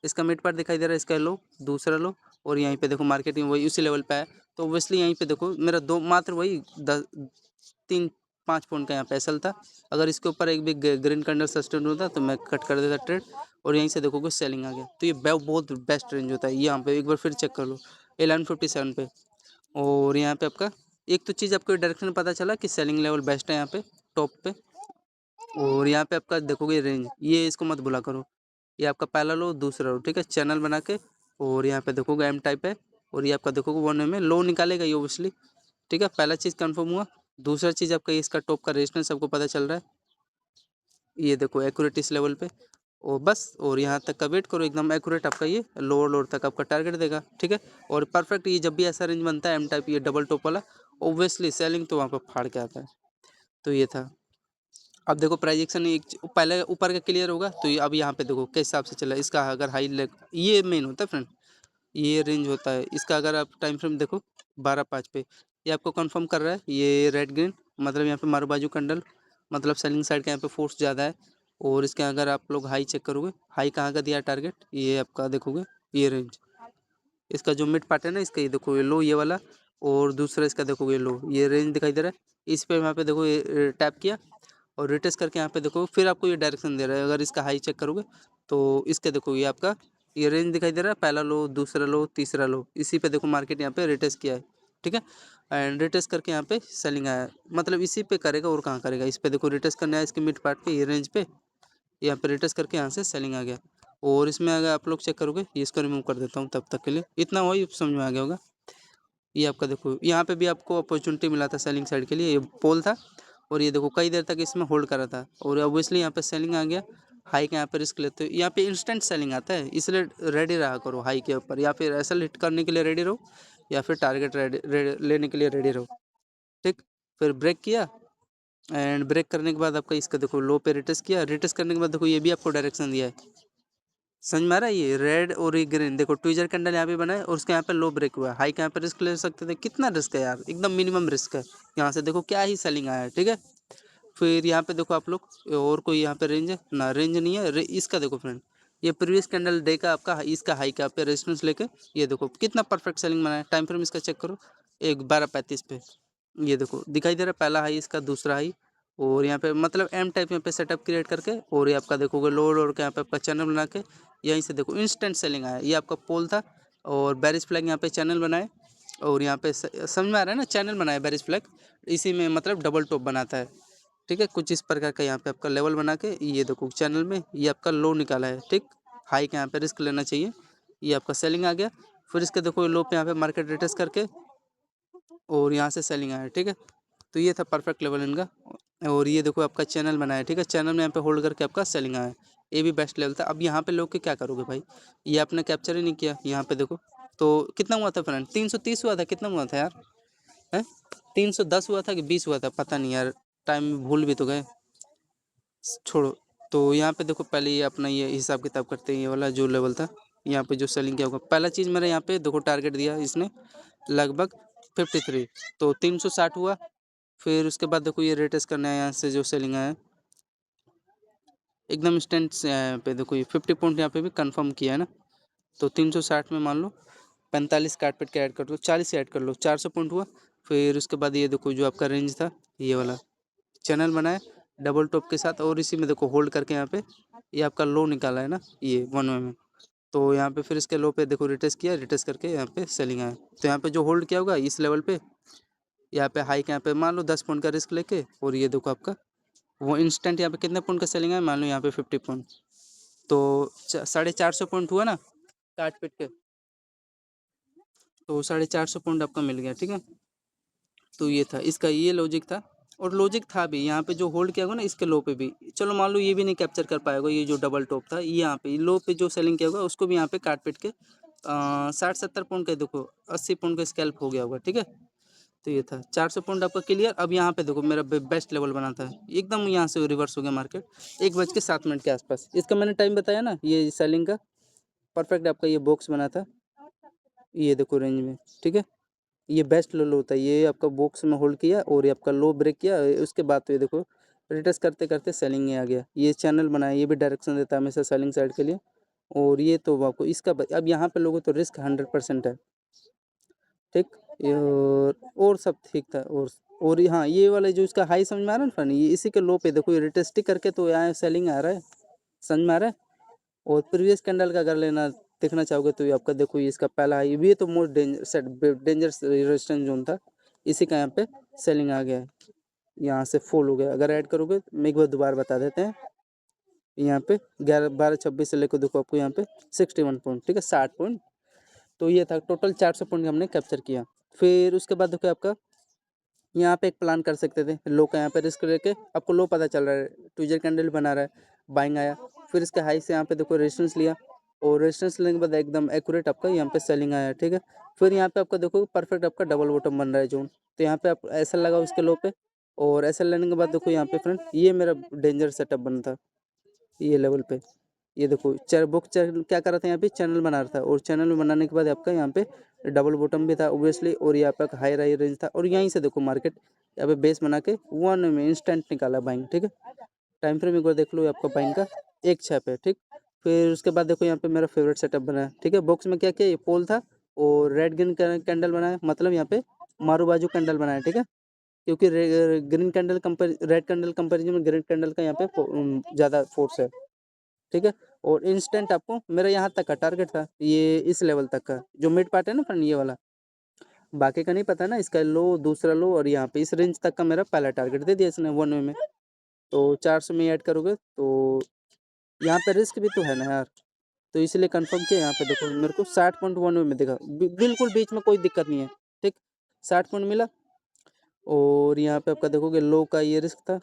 इसका मिड पार्ट दिखाई दे रहा है, इसका लो, दूसरा लो, और यहीं पे देखो मार्केटिंग वही उसी लेवल पे है। तो ओबियसली यहीं पे देखो मेरा दो मात्र वही 3-5 पॉइंट का यहाँ पे एसल था, अगर इसके ऊपर एक भी ग्रीन कैंडल सस्टेन होता तो मैं कट कर देता ट्रेड, और यहीं से देखोगे सेलिंग आ गया। तो ये बहुत बेस्ट रेंज होता है, यहाँ पे एक बार फिर चेक कर लो 1157 पे। और यहाँ पे आपका एक तो चीज़ आपको डायरेक्शन पता चला कि सेलिंग लेवल बेस्ट है यहाँ पे टॉप पे, और यहाँ पे आपका देखोगे रेंज, ये इसको मत भुला करो, ये आपका पहला लो दूसरा लो, ठीक है, चैनल बना के। और यहाँ पे देखोगे एम टाइप है, और ये आपका देखोगे 1 में लो निकालेगा ये ओबियसली, ठीक है, पहला चीज़ कंफर्म हुआ। दूसरा चीज़ आपका इसका टॉप का रेजिस्टेंस सबको पता चल रहा है, ये देखो एक्यूरेट इस लेवल पे, और बस, और यहाँ तक का वेट करो, एकदम एक्यूरेट आपका ये लोअर लोअर तक आपका टारगेट देगा, ठीक है। और परफेक्ट ये जब भी ऐसा रेंज बनता है एम टाइप ये डबल टॉप वाला, ऑब्वियसली सेलिंग तो वहाँ पर फाड़ के आता है। तो ये था। अब देखो प्राइस एक्शन एक पहले ऊपर का क्लियर होगा, तो ये अब यहाँ पे देखो किस हिसाब से चला इसका, अगर हाई लेग ये मेन होता है फ्रेंड, ये रेंज होता है इसका। अगर आप टाइम फ्रेम देखो 12/5 पे, ये आपको कंफर्म कर रहा है ये रेड ग्रीन, मतलब यहाँ पे मारू बाजू कैंडल, मतलब सेलिंग साइड का यहाँ पे फोर्स ज़्यादा है। और इसके अगर आप लोग हाई चेक करोगे, हाई कहाँ का दिया टारगेट, ये आपका देखोगे ये रेंज, इसका जो मिड पार्ट है ना इसका, ये देखो ये लो ये वाला, और दूसरा इसका देखोगे लो, ये रेंज दिखाई दे रहा है। इस पे यहाँ पे देखो ये टैप किया और रिटेस्ट करके यहाँ पे देखो, फिर आपको ये डायरेक्शन दे रहा है। अगर इसका हाई चेक करोगे तो इसके देखो ये आपका ये रेंज दिखाई दे रहा है, पहला लो दूसरा लो तीसरा लो, इसी पे देखो मार्केट यहाँ पे रिटेस्ट किया है, ठीक है। एंड रिटेस्ट करके यहाँ पे सेलिंग आया है, मतलब इसी पे करेगा और कहाँ करेगा, इस पे देखो रिटेस्ट करने आया इसके मिड पार्ट पे, ये रेंज पे यहाँ पे रिटेस्ट करके यहाँ से सेलिंग आ गया। और इसमें अगर आप लोग चेक करोगे, ये इसको रिमूव कर देता हूँ तब तक के लिए, इतना वही समझ में आ गया होगा। ये आपका देखो यहाँ पे भी आपको अपॉर्चुनिटी मिला था सेलिंग साइड के लिए, ये पोल था, और ये देखो कई देर तक इसमें होल्ड करा था, और ऑब्वियसली यहाँ पे सेलिंग आ गया। हाई के यहाँ पे रिस्क लेते हो, यहाँ पे इंस्टेंट सेलिंग आता है, इसलिए रेडी रहा करो हाई के ऊपर, या फिर ऐसा हिट करने के लिए रेडी रहो, या फिर टारगेट लेने के लिए रेडी रहो, ठीक। फिर ब्रेक किया, एंड ब्रेक करने के बाद आपका इसका देखो लो पे रिटेस्ट किया, रिटेस्ट करने के बाद देखो ये भी आपको डायरेक्शन दिया है, समझ में आ रहा है। ये रेड और ये ग्रीन देखो ट्विजर कैंडल यहाँ पे बना है, और उसके यहाँ पे लो ब्रेक हुआ है, हाई के यहाँ पे रिस्क ले सकते थे, कितना रिस्क है यार, एकदम मिनिमम रिस्क है। यहाँ से देखो क्या ही सेलिंग आया है, ठीक है। फिर यहाँ पे देखो आप लोग, और कोई यहाँ पे रेंज है ना, रेंज नहीं है। इसका देखो फ्रेंड, ये प्रीवियस कैंडल डे का आपका इसका हाई का पे रेजिस्टेंस लेके, ये देखो कितना परफेक्ट सेलिंग बना है। टाइम फ्रेम इसका चेक करो, एक 12/35 पे, ये देखो दिखाई दे रहा है पहला हाई इसका दूसरा हाई, और यहाँ पे मतलब एम टाइप यहाँ पे सेटअप क्रिएट करके, और ये आपका देखोगे लोड और के यहाँ पे आपका चैनल बना के, यहीं से देखो इंस्टेंट सेलिंग आया। ये आपका पोल था, और बेरिश फ्लैग यहाँ पे चैनल बनाए, और यहाँ पे समझ में आ रहा है ना, चैनल बनाया बेरिश फ्लैग, इसी में मतलब डबल टॉप बनाता है, ठीक है। कुछ इस प्रकार का यहाँ पे आपका लेवल बना के, ये देखो चैनल में ये आपका लो निकाला है, ठीक। हाई के यहाँ पे रिस्क लेना चाहिए, ये आपका सेलिंग आ गया। फिर इसके देखो लो पे यहाँ पे मार्केट रिटेस्ट करके, और यहाँ से सेलिंग आया, ठीक है। तो ये था परफेक्ट लेवल इनका, और ये देखो आपका चैनल बनाया, ठीक है, चैनल में यहाँ पे होल्ड करके आपका सेलिंग आया, ये भी बेस्ट लेवल था। अब यहाँ पे लोग के क्या करोगे भाई, ये आपने कैप्चर ही नहीं किया, यहाँ पे देखो तो कितना हुआ था फ्रेंड, 330 हुआ था, कितना हुआ था यार, है 310 हुआ था कि 20 हुआ था, पता नहीं यार, टाइम भूल भी तो गए, छोड़ो। तो यहाँ पे देखो पहले ये अपना ये हिसाब किताब करते हैं, ये वाला जो लेवल था यहाँ पे जो सेलिंग किया होगा, पहला चीज़ मेरा यहाँ पे देखो टारगेट दिया इसने लगभग 53, तो 360 हुआ। फिर उसके बाद देखो ये रेटेस्ट करना है, यहाँ से जो सेलिंग आया एकदम इंस्टेंट से आया, यहाँ पे देखो ये 50 पॉइंट यहाँ पे भी कंफर्म किया है ना, तो 360 में मान लो 45 काट पीट के ऐड कर दो, 40 ऐड कर लो, 400 पॉइंट हुआ। फिर उसके बाद ये देखो जो आपका रेंज था ये वाला चैनल बनाया डबल टॉप के साथ, और इसी में देखो होल्ड करके यहाँ पे ये आपका लो निकाला है ना ये 1 में, तो यहाँ पे फिर इसके लो पे देखो रिटेस्ट किया, रिटेस्ट करके यहाँ पे सेलिंग आया। तो यहाँ पे जो होल्ड किया होगा इस लेवल पे, यहाँ पे हाई के यहाँ पे मान लो 10 पॉइंट का रिस्क लेके, और ये देखो आपका वो इंस्टेंट यहाँ पे कितने पॉइंट का सेलिंग है, मान लो यहाँ पे 50 पॉइंट, तो 450 पॉइंट हुआ ना काट पीट के, तो 450 पॉइंट आपका मिल गया, ठीक है। तो ये था इसका ये लॉजिक था, और लॉजिक था भी यहाँ पे जो होल्ड किया होगा ना इसके लो पे भी, चलो मान लो ये भी नहीं कैप्चर कर पाएगा, ये जो डबल टॉप था ये यहाँ पे लो पे जो सेलिंग किया होगा उसको भी यहाँ पे काट पीट के 60-70 पॉइंट का देखो 80 पॉइंट का स्कैल्प हो गया होगा, ठीक है। तो ये था 400 पॉइंट आपका क्लियर। अब यहाँ पे देखो मेरा बेस्ट लेवल बना था, एकदम यहाँ से रिवर्स हो गया मार्केट 1:07 के आसपास, इसका मैंने टाइम बताया ना ये सेलिंग का, परफेक्ट आपका ये बॉक्स बना था, ये देखो रेंज में, ठीक है। ये बेस्ट लो होता है, ये आपका बॉक्स में होल्ड किया और ये आपका लो ब्रेक किया, उसके बाद तो ये देखो रिटेस्ट करते करते सेलिंग में आ गया, ये चैनल बनाया, ये भी डायरेक्शन देता है हमेशा सेलिंग साइड के लिए। और ये तो आपको इसका अब यहाँ पे लोगों तो रिस्क 100% है, ठीक। और सब ठीक था, और हाँ ये वाला जो इसका हाई समझ में आ रहा है ना फ्रेंड, ये इसी के लो पे देखो ये रिटेस्ट करके तो यहाँ सेलिंग आ रहा है, समझ में आ रहा है। और प्रीवियस कैंडल का अगर लेना देखना चाहोगे तो ये आपका देखो ये इसका पहला हाई, ये तो मोस्ट डेंजरस रेजिस्टेंस जोन था, इसी का यहाँ पे सेलिंग आ गया है, यहाँ से फुल हो गया। अगर ऐड करोगे तो मैं एक बार दोबारा बता देते हैं, यहाँ पे 11 12 26 से लेकर देखो आपको यहाँ पे 61 पॉइंट, ठीक है, 60 पॉइंट। तो ये था टोटल 400 पॉइंट हमने कैप्चर किया। फिर उसके बाद देखो आपका यहाँ पे एक प्लान कर सकते थे लो का, यहाँ पे रिस्क लेके आपको लो पता चल रहा है ट्विजर कैंडल बना रहा है, बाइंग आया, फिर इसके हाई से यहाँ पे देखो रेजिस्टेंस लिया, और रेजिस्टेंस लेने के बाद एकदम एक्यूरेट आपका यहाँ पे सेलिंग आया, ठीक है। फिर यहाँ पे आपका देखो परफेक्ट आपका डबल बॉटम बन रहा है जोन, तो यहाँ पे आप ऐसा लगा उसके लो पे, और ऐसा लेने के बाद देखो यहाँ पे फ्रेंड ये मेरा डेंजर सेटअप बना था ये लेवल पे। ये देखो बुक क्या कर रहा था, यहाँ पे चैनल बना रहा था, और चैनल बनाने के बाद आपका यहाँ पे डबल बॉटम भी था ओब्वियसली, और यहाँ पे हाई राई रेंज था, और यहीं से देखो मार्केट यहाँ पे बेस बना के 1 में इंस्टेंट निकाला बाइंग, ठीक है। टाइम फ्रेम एक बार देख लो ये आपका बाइंग का 1 6 पे, ठीक। फिर उसके बाद देखो यहाँ पे मेरा फेवरेट सेटअप बना है, ठीक है। बॉक्स में क्या किया, ये पोल था और रेड ग्रीन कैंडल बनाया, मतलब यहाँ पे मारू बाजू कैंडल बनाया, ठीक है। क्योंकि green candle compare red candle comparison में ग्रीन कैंडल का यहाँ पे ज़्यादा फोर्स है, ठीक है। और इंस्टेंट आपको मेरा यहाँ तक का टारगेट था, ये इस लेवल तक का जो मिड पार्ट है ना फ्रेंड, ये वाला, बाकी का नहीं पता ना, इसका लो दूसरा लो, और यहाँ पे इस रेंज तक का मेरा पहला टारगेट दे दिया इसने 1 वे में। तो 400 में ऐड करोगे तो यहाँ पे रिस्क भी तो है ना यार, तो इसलिए कंफर्म किया। यहाँ पे देखो मेरे को 60.1 में दिखा, बिल्कुल बीच में कोई दिक्कत नहीं है, ठीक। 60 पॉइंट मिला, और यहाँ पे आपका देखोगे लो का ये रिस्क था,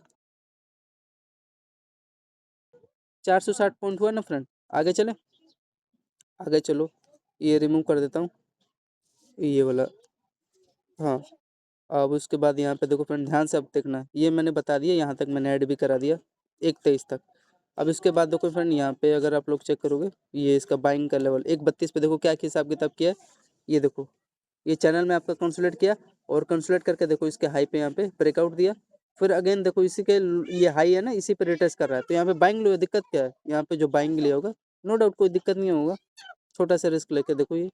460 पॉइंट हुआ ना फ्रेंड। आगे चले, आगे चलो, ये रिमूव कर देता हूँ ये वाला, हाँ। अब उसके बाद यहाँ पे देखो फ्रेंड ध्यान से अब देखना, ये मैंने बता दिया, यहाँ तक मैंने ऐड भी करा दिया 1 23 तक। अब इसके बाद देखो फ्रेंड यहाँ पे अगर आप लोग चेक करोगे ये इसका बाइंग का लेवल 1 32 पे देखो क्या हिसाब किताब किया है। ये देखो ये चैनल में आपका कंसोलिडेट किया, और कंसोलिडेट करके देखो इसके हाई पे यहाँ पे ब्रेकआउट दिया, फिर अगेन देखो इसी के ये हाई है ना, इसी पे रिटेस्ट कर रहा है, तो यहाँ पे बाइंग लो, दिक्कत क्या है, यहाँ पे जो बाइंग लिया होगा नो डाउट कोई दिक्कत नहीं होगा, छोटा सा रिस्क लेके देखो ये,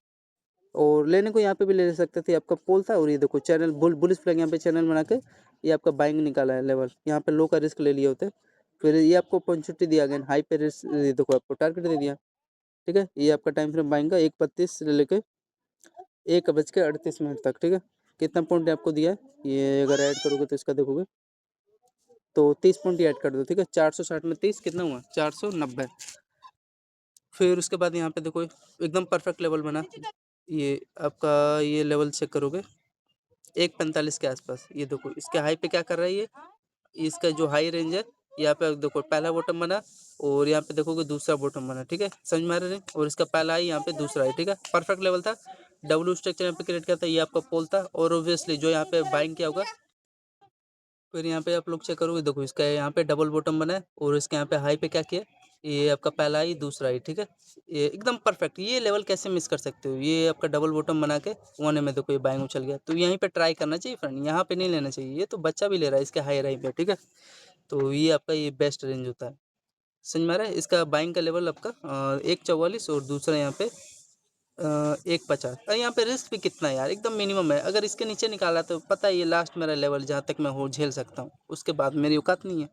और लेने को यहाँ पे भी ले सकते थे, आपका पोल था, और ये देखो चैनल बुलिश फ्लैग यहाँ पे चैनल बना के ये आपका बाइंग निकाला है लेवल, यहाँ पे लो का रिस्क ले लिए होते, फिर ये आपको अपॉर्चुनिटी दिया गया हाई पे रिस्क, ये देखो आपको टारगेट दे दिया, ठीक है। ये आपका टाइम फ्रेम बाइंग का 1 32 से लेके 1 बज के 38 मिनट तक, ठीक है। कितना पॉइंट आपको दिया है ये अगर ऐड करोगे तो इसका देखोगे तो 30 पॉइंट ऐड कर दो, ठीक है। 460 में 30 कितना हुआ, 490। फिर उसके बाद यहाँ पे देखो एकदम परफेक्ट लेवल बना, ये आपका ये लेवल चेक करोगे 1 45 के आसपास, ये देखो इसके हाई पे क्या कर रहा है ये, इसका जो हाई रेंज है यहाँ पे देखो पहला बॉटम बना, और यहाँ पे देखोगे दूसरा बॉटम बना, ठीक है, समझ में आ रहा है। और इसका पहला आई यहाँ पे दूसरा है, ठीक है, परफेक्ट लेवल था। डब्ल्यू स्ट्रक्चर यहाँ पे क्रिएट किया था, ये आपका पोल था, और ऑब्वियसली जो यहाँ पे बाइंग किया होगा, फिर यहाँ पे आप लोग चेक करोगे देखो इसका यहाँ पे डबल बॉटम बना है, और इसके यहाँ पे हाई पे क्या किया, ये आपका पहला ही दूसरा ही, ठीक है। ये एकदम परफेक्ट, ये लेवल कैसे मिस कर सकते हो, ये आपका डबल बॉटम बना के 1 में देखो ये बाइंग उछल गया, तो यहीं पे ट्राई करना चाहिए फ्रेंड, यहाँ पे नहीं लेना चाहिए, ये तो बच्चा भी ले रहा है इसके हाई राई पे, ठीक है। तो ये आपका ये बेस्ट रेंज होता है, समझ में आ रहा है। इसका बाइंग का लेवल आपका 1 44, और दूसरा यहाँ पे 1 50। यहाँ पे रिस्क भी कितना है यार, एकदम मिनिमम है, अगर इसके नीचे निकाला तो पता है ये लास्ट मेरा लेवल जहाँ तक मैं हो झेल सकता हूँ, उसके बाद मेरी औकात नहीं है,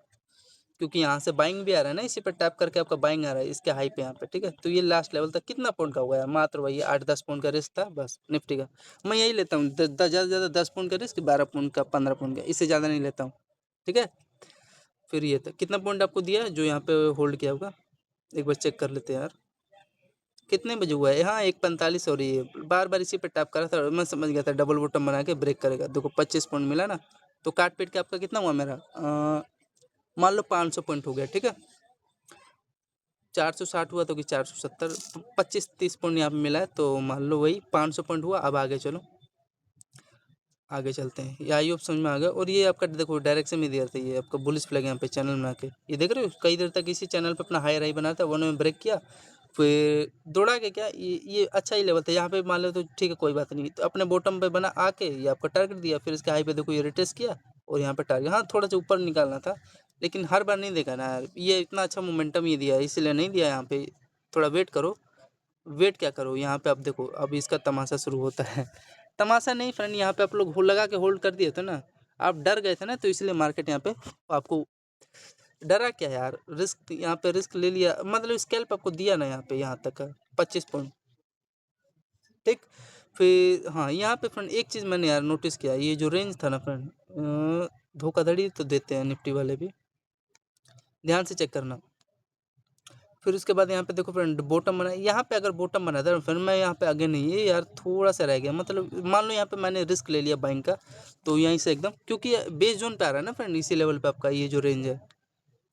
क्योंकि यहाँ से बाइंग भी आ रहा है ना, इसी पे टैप करके आपका बाइंग आ रहा है इसके हाई पे यहाँ पे, ठीक है। तो ये लास्ट लेवल तक कितना पॉइंट का हुआ है, मात्र वही 8 10 पॉइंट का रिस्क था बस निफ्टी का। मैं यही लेता हूँ, ज़्यादा से ज़्यादा 10 पॉइंट का रिस्क, 12 पॉइंट का, 15 पॉइंट का, इससे ज़्यादा नहीं लेता हूँ, ठीक है। फिर ये था कितना पॉइंट आपको दिया है जो यहाँ पे होल्ड किया होगा, एक बार चेक कर लेते हैं यार, कितने बजे हुआ है, हाँ 1 45 हो रही है, बार बार इसी पे टैप करा था, मैं समझ गया था डबल बॉटम बना के ब्रेक करेगा, देखो 25 पॉइंट मिला ना, तो काट पीट के आपका कितना हुआ मेरा, मान लो 500 पॉइंट हो गया, ठीक है। 460 हुआ तो कि 470, 25 30 पॉइंट यहाँ पे मिला है, तो मान लो वही 500 पॉइंट हुआ। अब आगे चलो, आगे चलते हैं, ये आई होप समझ में आ गया। और ये आपका देखो डायरेक्शन में दिया था, ये आपका बुलिश फ्लैग यहाँ पे चैनल बना के, ये देख रहे हो कई देर तक इसी चैनल पे अपना हाई राई बना था, 1 में ब्रेक किया, फिर दौड़ा के क्या, ये अच्छा ही लेवल था, यहाँ पे मान लो तो ठीक है कोई बात नहीं, तो अपने बॉटम पे बना आके ये आपका टारगेट दिया, फिर इसके हाई पे देखो ये रिटेस्ट किया, और यहाँ पे टारगेट, हाँ थोड़ा सा ऊपर निकालना था, लेकिन हर बार नहीं देखा ना यार, ये इतना अच्छा मोमेंटम ये दिया है इसलिए नहीं दिया, यहाँ पे थोड़ा वेट करो। वेट क्या करो, यहाँ पे आप देखो अब इसका तमाशा शुरू होता है। तमाशा नहीं फ्रेंड, यहाँ पे आप लोग लगा के होल्ड कर दिए थे ना, आप डर गए थे ना, तो इसलिए मार्केट यहाँ पे आपको डरा क्या यार, रिस्क यहाँ पे रिस्क ले लिया, मतलब स्कैल्प आपको दिया ना यहाँ पे, यहाँ तक का 25 पॉइंट, ठीक। फिर हाँ यहाँ पे फ्रेंड एक चीज़ मैंने यार नोटिस किया, ये जो रेंज था ना फ्रेंड, धोखाधड़ी तो देते हैं निफ्टी वाले भी, ध्यान से चेक करना। फिर उसके बाद यहाँ पे देखो फ्रेंड बॉटम बना, यहाँ पे अगर बॉटम बना था फिर मैं यहाँ पे आगे नहीं है यार, थोड़ा सा रह गया, मतलब मान लो यहाँ पे मैंने रिस्क ले लिया बाइंग का, तो यहीं से एकदम, क्योंकि बेस जोन पे आ रहा है ना फ्रेंड, इसी लेवल पे आपका ये जो रेंज है,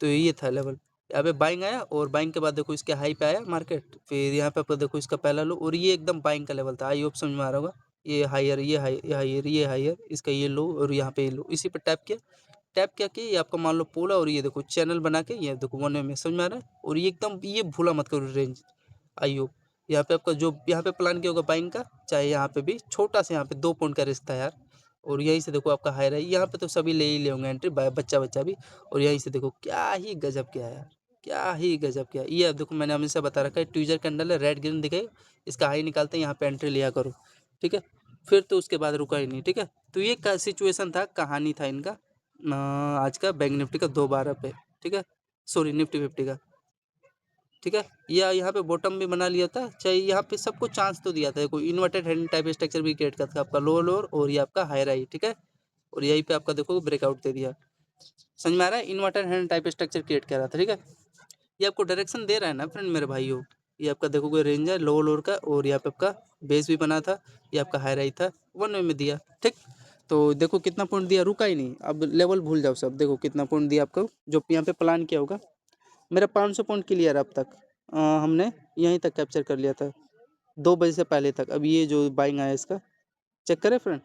तो ये था लेवल। यहाँ पे बाइंग आया और बाइंग के बाद देखो इसके हाई पे आया मार्केट, फिर यहाँ पे आपको देखो इसका पहला लो, और ये एकदम बाइंग का लेवल था। आई होप समझ में आ रहा होगा। ये हायर, ये हायर, ये हायर, इसका ये लो और यहाँ पे ये लो, इसी पे टैप किया, टैप क्या कि ये आपका मान लो पोल है, और ये देखो चैनल बना के ये देखो वन वे में, समझ में आ रहा है। और ये एकदम ये भूला मत करो रेंज। आई होप यहाँ पे आपका जो यहाँ पे प्लान किया होगा बाइंग का, चाहे यहाँ पे भी छोटा सा यहाँ पे 2 पॉइंट का रिस्क था यार, और यहीं से देखो आपका हायर है, यहाँ पे तो सभी ले ही ले होंगे एंट्री, बच्चा भी। और यहीं से देखो क्या ही गजब किया यार, क्या ही गजब किया। ये देखो मैंने हमेशा बता रखा है, ट्विजर कैंडल है, रेड ग्रीन दिखेगा, इसका हाई निकालते हैं, यहाँ पे एंट्री लिया करो, ठीक है। फिर तो उसके बाद रुका ही नहीं, ठीक है। तो ये सिचुएशन था, कहानी था इनका आज का बैंक निफ्टी का 2/12 पे, ठीक है, सॉरी निफ्टी 50 का, ठीक है। या यहाँ पे बॉटम भी बना लिया था, चाहे यहाँ पे सबको चांस तो दिया था, कोई इन्वर्टेड हैंड टाइप स्ट्रक्चर भी क्रिएट करता था, आपका लोअर लोअर और ये आपका हायर हाई, ठीक है। और यहीं पे आपका देखो ब्रेकआउट दे दिया, समझ में आ रहा है, inverted hand type structure create कर रहा था, ठीक है। ये आपको डायरेक्शन दे रहा है ना फ्रेंड मेरे भाइयों, ये आपका देखो कोई रेंज है लोअर लोअर का, और यहाँ पे आपका बेस भी बना था, ये आपका हाई राई था, वन वे में दिया, ठीक। तो देखो कितना पॉइंट दिया, रुका ही नहीं, अब लेवल भूल जाओ सब, देखो कितना पॉइंट दिया आपको, जो यहाँ पे प्लान किया होगा। मेरा 500 पॉइंट क्लियर अब तक, हमने यहीं तक कैप्चर कर लिया था 2 बजे से पहले तक। अब ये जो बाइंग आया इसका चेक करें फ्रेंड,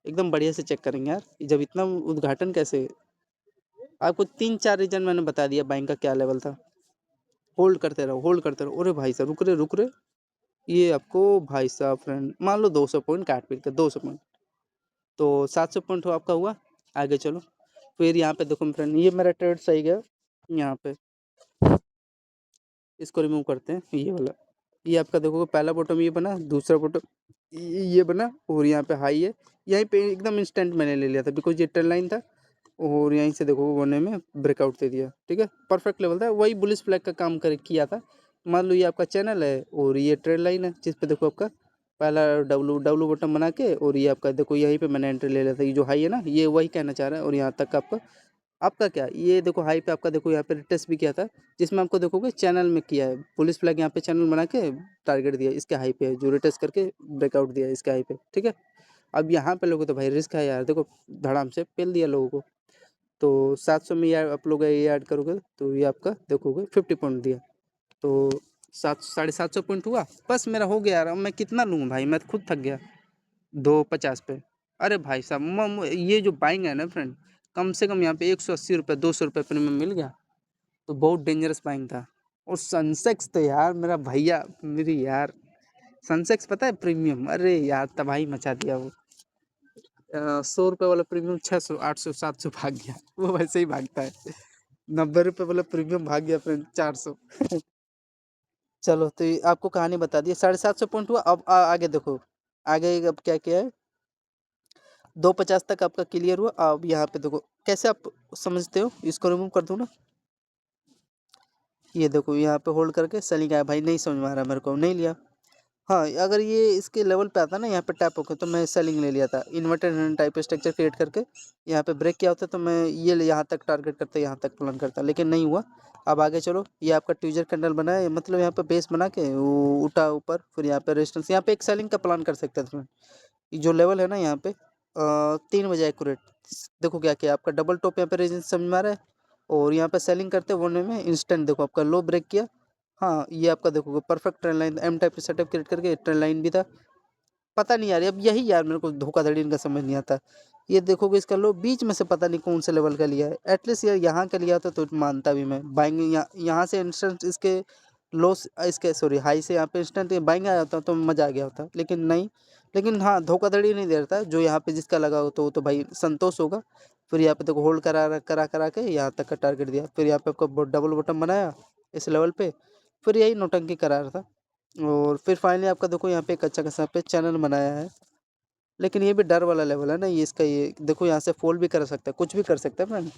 एकदम बढ़िया से चेक करेंगे यार, जब इतना उद्घाटन कैसे। आपको 3-4 रीजन मैंने बता दिया बाइंग का क्या लेवल था। होल्ड करते रहो, होल्ड करते रहो। अरे भाई साहब रुक रहे, ये आपको भाई साहब फ्रेंड मान लो 200 पॉइंट काट पीट कर 200 पॉइंट, तो 700 पॉइंट हो आपका हुआ। आगे चलो, फिर यहाँ पे देखो फ्रेंड, ये मेरा ट्रेड सही गया, यहाँ पे इसको रिमूव करते हैं, ये वाला, ये आपका देखो पहला बॉटम ये बना, दूसरा बॉटम ये बना, और यहाँ पे हाई है, यहीं पे एकदम इंस्टेंट मैंने ले लिया था, बिकॉज ये ट्रेंड लाइन था, और यहीं से देखो वन में ब्रेकआउट दे दिया, ठीक है। परफेक्ट लेवल था, वही बुलिश फ्लैग का काम कर किया था। मान लो ये आपका चैनल है और ये ट्रेंड लाइन है, जिस पे देखो आपका पहला डब्लू बॉटम बना के, और ये आपका देखो यहीं पे मैंने एंट्री ले लिया था, ये जो हाई है ना, ये वही कहना चाह रहा है। और यहाँ तक आपका आपका क्या, ये देखो हाई पे आपका देखो यहाँ पे रिटेस्ट भी किया था, जिसमें आपको देखोगे चैनल में किया है, पुलिस फ्लैग यहाँ पे चैनल बना के टारगेट दिया इसके हाई पे, जो रिटेस्ट करके ब्रेकआउट दिया इसके हाई पे, ठीक है। अब यहाँ पे लोगों तो भाई रिस्क है यार, देखो धड़ाम से पेल दिया लोगों को। तो 700 में यार आप लोग ये ऐड करोगे तो ये आपका देखोगे 50 पॉइंट दिया, तो 750 पॉइंट हुआ, बस मेरा हो गया यार। अब मैं कितना लूँ भाई, मैं खुद थक गया 250 पे। अरे भाई साहब ये जो बाइंग है ना फ्रेंड, कम से कम यहाँ पे 180 रुपये 200 रुपये प्रीमियम मिल गया, तो बहुत डेंजरस बाइंग था। और सनसेक्स तो यार मेरा भैया मेरी यार, सनसेक्स पता है प्रीमियम, अरे यार तबाही मचा दिया वो। 100 रुपये वाला प्रीमियम 600 800 700 भाग गया, वो वैसे ही भागता है। 90 रुपये वाला प्रीमियम भाग गया फ्रेंड 400। चलो तो ये आपको कहानी बता दी, 750 पॉइंट हुआ। अब आगे देखो, आगे अब क्या क्या है, 250 तक आपका क्लियर हुआ। अब यहाँ पे देखो कैसे आप समझते हो, इसको रिमूव कर दूँ ना, ये देखो यहाँ पे होल्ड करके सेलिंग आया, भाई नहीं समझ में आ रहा मेरे को, नहीं लिया। हाँ अगर ये इसके लेवल पे आता ना, यहाँ पे टैप होकर, तो मैं सेलिंग ले लिया था, इन्वर्टेड टाइप स्ट्रक्चर क्रिएट करके यहाँ पे ब्रेक किया होता, तो मैं ये यहाँ तक टारगेट करता, यहाँ तक प्लान करता, लेकिन नहीं हुआ। अब आगे चलो, ये आपका ट्विजर कैंडल बना है, मतलब यहाँ पे बेस बना के वो उठा ऊपर, फिर यहाँ पे रेजिस्टेंस, यहाँ पे एक सेलिंग का प्लान कर सकते थे। जो लेवल है ना यहाँ पे 3 बजे एक्यूरेट, देखो क्या किया आपका डबल टॉप, यहाँ पे रेजिस्टेंस समझ में आ रहा है, और यहाँ पे सेलिंग करते वन में इंस्टेंट देखो आपका लो ब्रेक किया। हाँ ये आपका देखोगे perfect trend line, M type setup create करके ट्रेंड लाइन भी था। पता नहीं यार, अब यही यार मेरे को धोखाधड़ी इनका समझ नहीं आता। ये देखोगे इसका लो बीच में से पता नहीं कौन से लेवल का लिया है, एटलीस्ट यार यहाँ का लिया तो मानता भी मैं, बाइंग यहाँ से इंस्टेंट इसके लॉस, इसके सॉरी हाई से यहाँ पे इंस्टेंट बाइंग आ जाता तो मज़ा आ गया होता, लेकिन नहीं। लेकिन हाँ धोखाधड़ी नहीं दे रहा, जो यहाँ पे जिसका लगा हो तो वो तो भाई संतोष होगा। फिर यहाँ पे देखो होल्ड करा के यहाँ तक का टारगेट दिया, फिर यहाँ पे आपको डबल बटन बनाया इस लेवल पे, फिर यही नौटंकी करा रहा था। और फिर फाइनली आपका देखो यहाँ पे एक अच्छा खासा पे चैनल बनाया है, लेकिन ये भी डर वाला लेवल है ना, ये इसका ये देखो यहाँ से फॉल भी कर सकता है, कुछ भी कर सकता है फ्रेंड।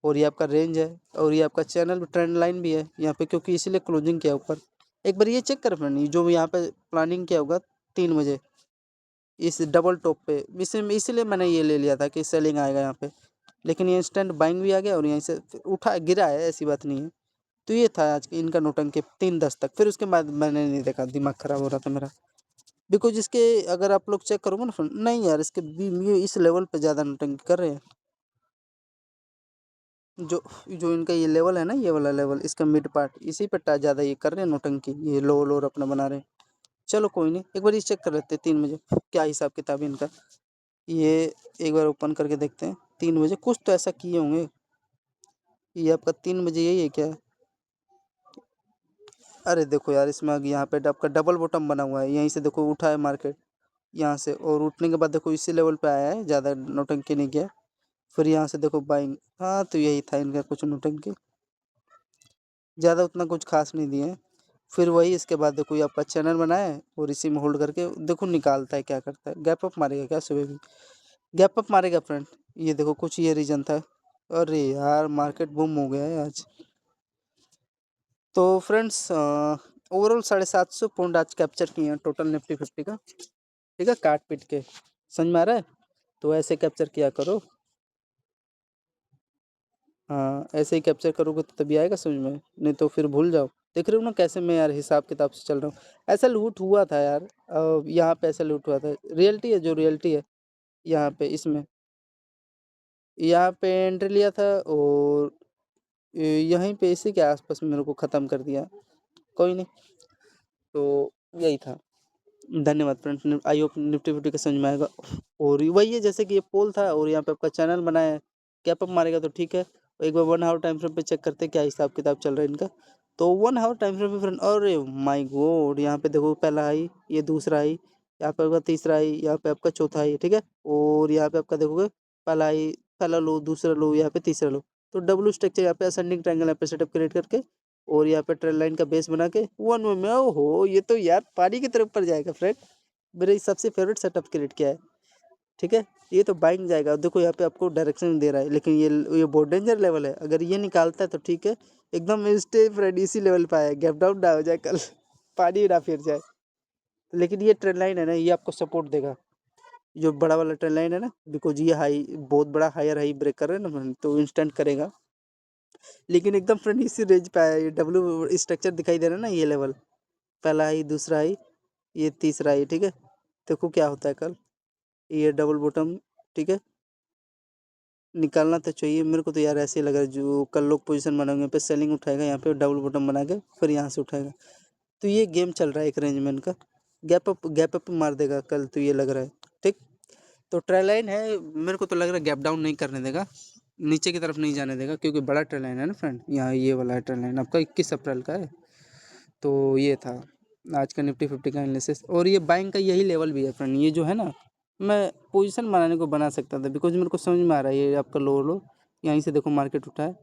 और ये आपका रेंज है, और ये आपका चैनल ट्रेंड लाइन भी है यहाँ पे, क्योंकि इसीलिए क्लोजिंग किया ऊपर। एक बार ये चेक कर फ्रेंड, जो यहाँ पे प्लानिंग किया होगा 3 बजे इस डबल टॉप पे, इसीलिए मैंने ये ले लिया था कि सेलिंग आएगा यहाँ पे। लेकिन ये इंस्टेंट बाइंग भी आ गया और यहीं से फिर उठा गिरा है, ऐसी बात नहीं है। तो ये था आज इनका नौटंकी 3:10 तक। फिर उसके बाद मैंने नहीं देखा, दिमाग खराब हो रहा था मेरा। बिकॉज इसके अगर आप लोग चेक करोगे ना फ्रेंड, नहीं यार इसके ये इस लेवल पे ज़्यादा नौटंकी कर रहे हैं। जो जो इनका ये लेवल है ना, ये वाला लेवल, इसका मिड पार्ट, इसी पे ज़्यादा ये कर रहे हैं नौटंकी, ये लो लोअर अपना बना रहे हैं। चलो कोई नहीं, एक बार ये चेक कर लेते हैं 3 बजे क्या हिसाब किताब है इनका। ये एक बार ओपन करके देखते हैं 3 बजे, कुछ तो ऐसा किए होंगे। ये आपका 3 बजे यही है क्या? अरे देखो यार, इसमें यहाँ पे आपका डबल बॉटम बना हुआ है, यहीं से देखो उठा है मार्केट यहाँ से, और उठने के बाद देखो इसी लेवल पे आया है, ज़्यादा नौटंकी नहीं किया। फिर यहाँ से देखो बाइंग, हाँ तो यही था इनका कुछ नौटंकी, ज़्यादा उतना कुछ खास नहीं दिए हैं। फिर वही इसके बाद देखो ये आपका चैनल बनाया है और इसी में होल्ड करके देखो निकालता है क्या करता है। गैप अप मारेगा क्या सुबह भी? गैप अप मारेगा फ्रेंड। ये देखो कुछ ये रीजन था। अरे यार मार्केट बूम हो गया है आज। तो फ्रेंड्स ओवरऑल 750 पॉइंट आज कैप्चर किए हैं टोटल निफ्टी 50 का, ठीक है, काट पीट के। समझ में आ रहा है? तो ऐसे कैप्चर किया करो। हाँ ऐसे ही कैप्चर करोगे तो तभी आएगा समझ में, नहीं तो फिर भूल जाओ। देख रहे हो ना कैसे मैं यार हिसाब किताब से चल रहा हूँ। ऐसा लूट हुआ था यार, यहाँ पे ऐसा लूट हुआ था, रियलिटी है जो रियलिटी है। यहाँ पे इसमें यहाँ पे एंट्री लिया था और यहीं पे इसी के आसपास में मेरे को ख़त्म कर दिया। कोई नहीं, तो यही था। धन्यवाद friends, I hope Nifty fifty का समझ में आएगा। और वही है जैसे कि ये पोल था और यहाँ पे आपका चैनल बनाया है, कैप अप मारेगा तो ठीक है। एक बार 1 आवर टाइम फ्रेम पे चेक करते हैं क्या हिसाब किताब चल रहा है इनका। तो 1 आवर टाइम फ्रेम पे फ्रेंड, अरे माय गॉड, यहाँ पे देखो पहला हाई, ये दूसरा हाई, यहाँ पे आपका तीसरा हाई, यहाँ पे आपका चौथा हाई, ठीक है। और यहाँ पे आपका देखोगे पहला हाई, पहला लो, दूसरा लो, यहाँ पे तीसरा लो। तो डब्ल्यू स्ट्रक्चर यहाँ पे असेंडिंग ट्रायंगल यहाँ पे सेटअप क्रिएट करके और यहाँ पे ट्रेंड लाइन का बेस बना के 1 में, ओहो ये तो यार पानी की तरफ पर जाएगा फ्रेंड। मेरे सबसे फेवरेट सेटअप क्रिएट किया है, ठीक है। ये तो बाइंग जाएगा, देखो यहाँ पे आपको डायरेक्शन दे रहा है, लेकिन ये बहुत डेंजर लेवल है। अगर ये निकालता है तो ठीक है, एकदम स्टे फ्रेंड इसी लेवल पे आया, गैप डाउन ना हो जाए कल पानी ना फिर जाए। लेकिन ये ट्रेंड लाइन है ना, ये आपको सपोर्ट देगा, जो बड़ा वाला ट्रेंड लाइन है ना, बिकॉज ये हाई बहुत बड़ा हायर हाई ब्रेक कर रहे हैं ना friend, तो इंस्टेंट करेगा। लेकिन एकदम फ्रेंड इसी रेंज पे आया, ये डब्ल्यू स्ट्रक्चर दिखाई दे रहा है ना, ये लेवल, पहला हाई, दूसरा हाई, ये तीसरा हाई, ठीक है। देखो क्या होता है कल, ये डबल बॉटम, ठीक है। निकालना तो चाहिए मेरे को तो यार, ऐसे ही लग रहा है जो कल लोग पोजीशन बनाएंगे पे सेलिंग उठाएगा, यहाँ पे डबल बॉटम बना के फिर यहाँ से उठाएगा। तो ये गेम चल रहा है एक अरेंजमेंट का, गैप अप मार देगा कल, तो ये लग रहा है, ठीक। तो ट्रेल लाइन है, मेरे को तो लग रहा है गैप डाउन नहीं करने देगा, नीचे की तरफ नहीं जाने देगा, क्योंकि बड़ा ट्रेल लाइन है ना फ्रेंड। यहाँ ये वाला ट्रेल लाइन आपका 21 अप्रैल का है। तो ये था आज का निफ्टी फिफ्टी का एनालिसिस। और ये बाइंग का यही लेवल भी है फ्रेंड, ये जो है ना, मैं पोजीशन बनाने को बना सकता था, बिकॉज मेरे को समझ में आ रहा है ये आपका लोअर लो, यहीं से देखो मार्केट उठा है,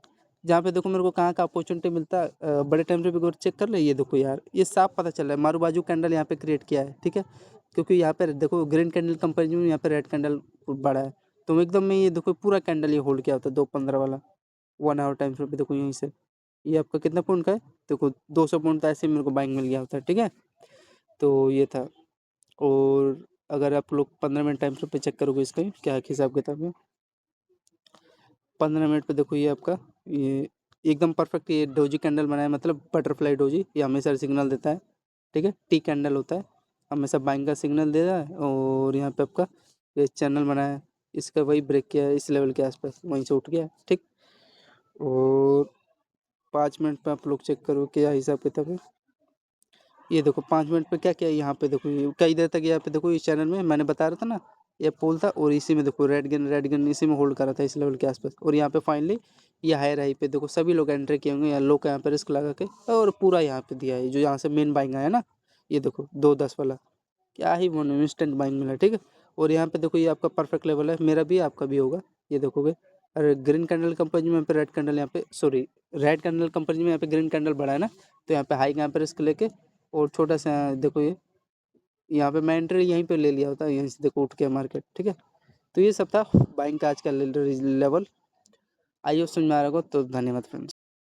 जहाँ पे देखो मेरे को कहाँ का अपॉर्चुनिटी मिलता है, बड़े टाइम पे भी चेक कर ले, ये देखो यार ये साफ पता चल रहा है, मारू बाजू कैंडल यहाँ पे क्रिएट किया है, ठीक है। क्योंकि यहाँ पे देखो ग्रीन कैंडल कंपेरिजन में यहाँ पे रेड कैंडल बड़ा है, तो एकदम में ये देखो पूरा कैंडल ये होल्ड किया होता है 2:15 वाला 1 आवर टाइम फ्रेम पे। देखो यहीं से ये आपका कितना पॉइंट का है, देखो 200 पॉइंट का ऐसे मेरे को बाइंग मिल गया होता है, ठीक है। तो ये था। और अगर आप लोग 15 मिनट टाइम फ्रेम पे चेक करोगे इसका क्या हिसाब किताब है, 15 मिनट पे देखो ये आपका ये एकदम परफेक्ट ये डोजी कैंडल बनाया, मतलब बटरफ्लाई डोजी, ये हमेशा सिग्नल देता है, ठीक है। टी कैंडल होता है, हमेशा बाइंग का सिग्नल दे रहा है। और यहाँ पे आपका ये चैनल बनाया है, इसका वही ब्रेक किया है इस लेवल के आसपास, वहीं से उठ गया है, ठीक। और 5 मिनट पे आप लोग चेक करो क्या हिसाब किताब है। ये देखो 5 मिनट पे क्या क्या है, यहाँ पे देखो ये कई देर तक यहाँ पे देखो इस चैनल में मैंने बता रहा था ना, ये पोल था और इसी में देखो रेड गन इसी में होल्ड करा था इस लेवल के आसपास। और यहाँ पे फाइनली ये हायर हाई पे देखो सभी लोग एंट्री किए होंगे, यहाँ लो का यहाँ पे रिस्क लगा के, और पूरा यहाँ पे दिया है, जो यहाँ से मेन बाइंग आया ना, ये देखो 2:10 वाला, क्या ही बोलो इंस्टेंट बाइंग मिला, ठीक है। और यहाँ पे देखो ये आपका परफेक्ट लेवल है, मेरा भी आपका भी होगा, ये देखोगे। अरे ग्रीन कैंडल कंपनी में यहाँ पे रेड कैंडल, यहाँ पे सॉरी रेड कैंडल कंपनी में यहाँ पे ग्रीन कैंडल बढ़ा है ना, तो यहाँ पे हाई यहाँ पे रिस्क लेके और छोटा सा देखो ये यहाँ पे मैं एंट्री यहीं पे ले लिया होता, यहीं से देखो उठ के मार्केट, ठीक है। तो ये सब था बाइंग का आज का लेवल। आई होप समझ में आ रहा होगा, तो धन्यवाद फ्रेंड्स।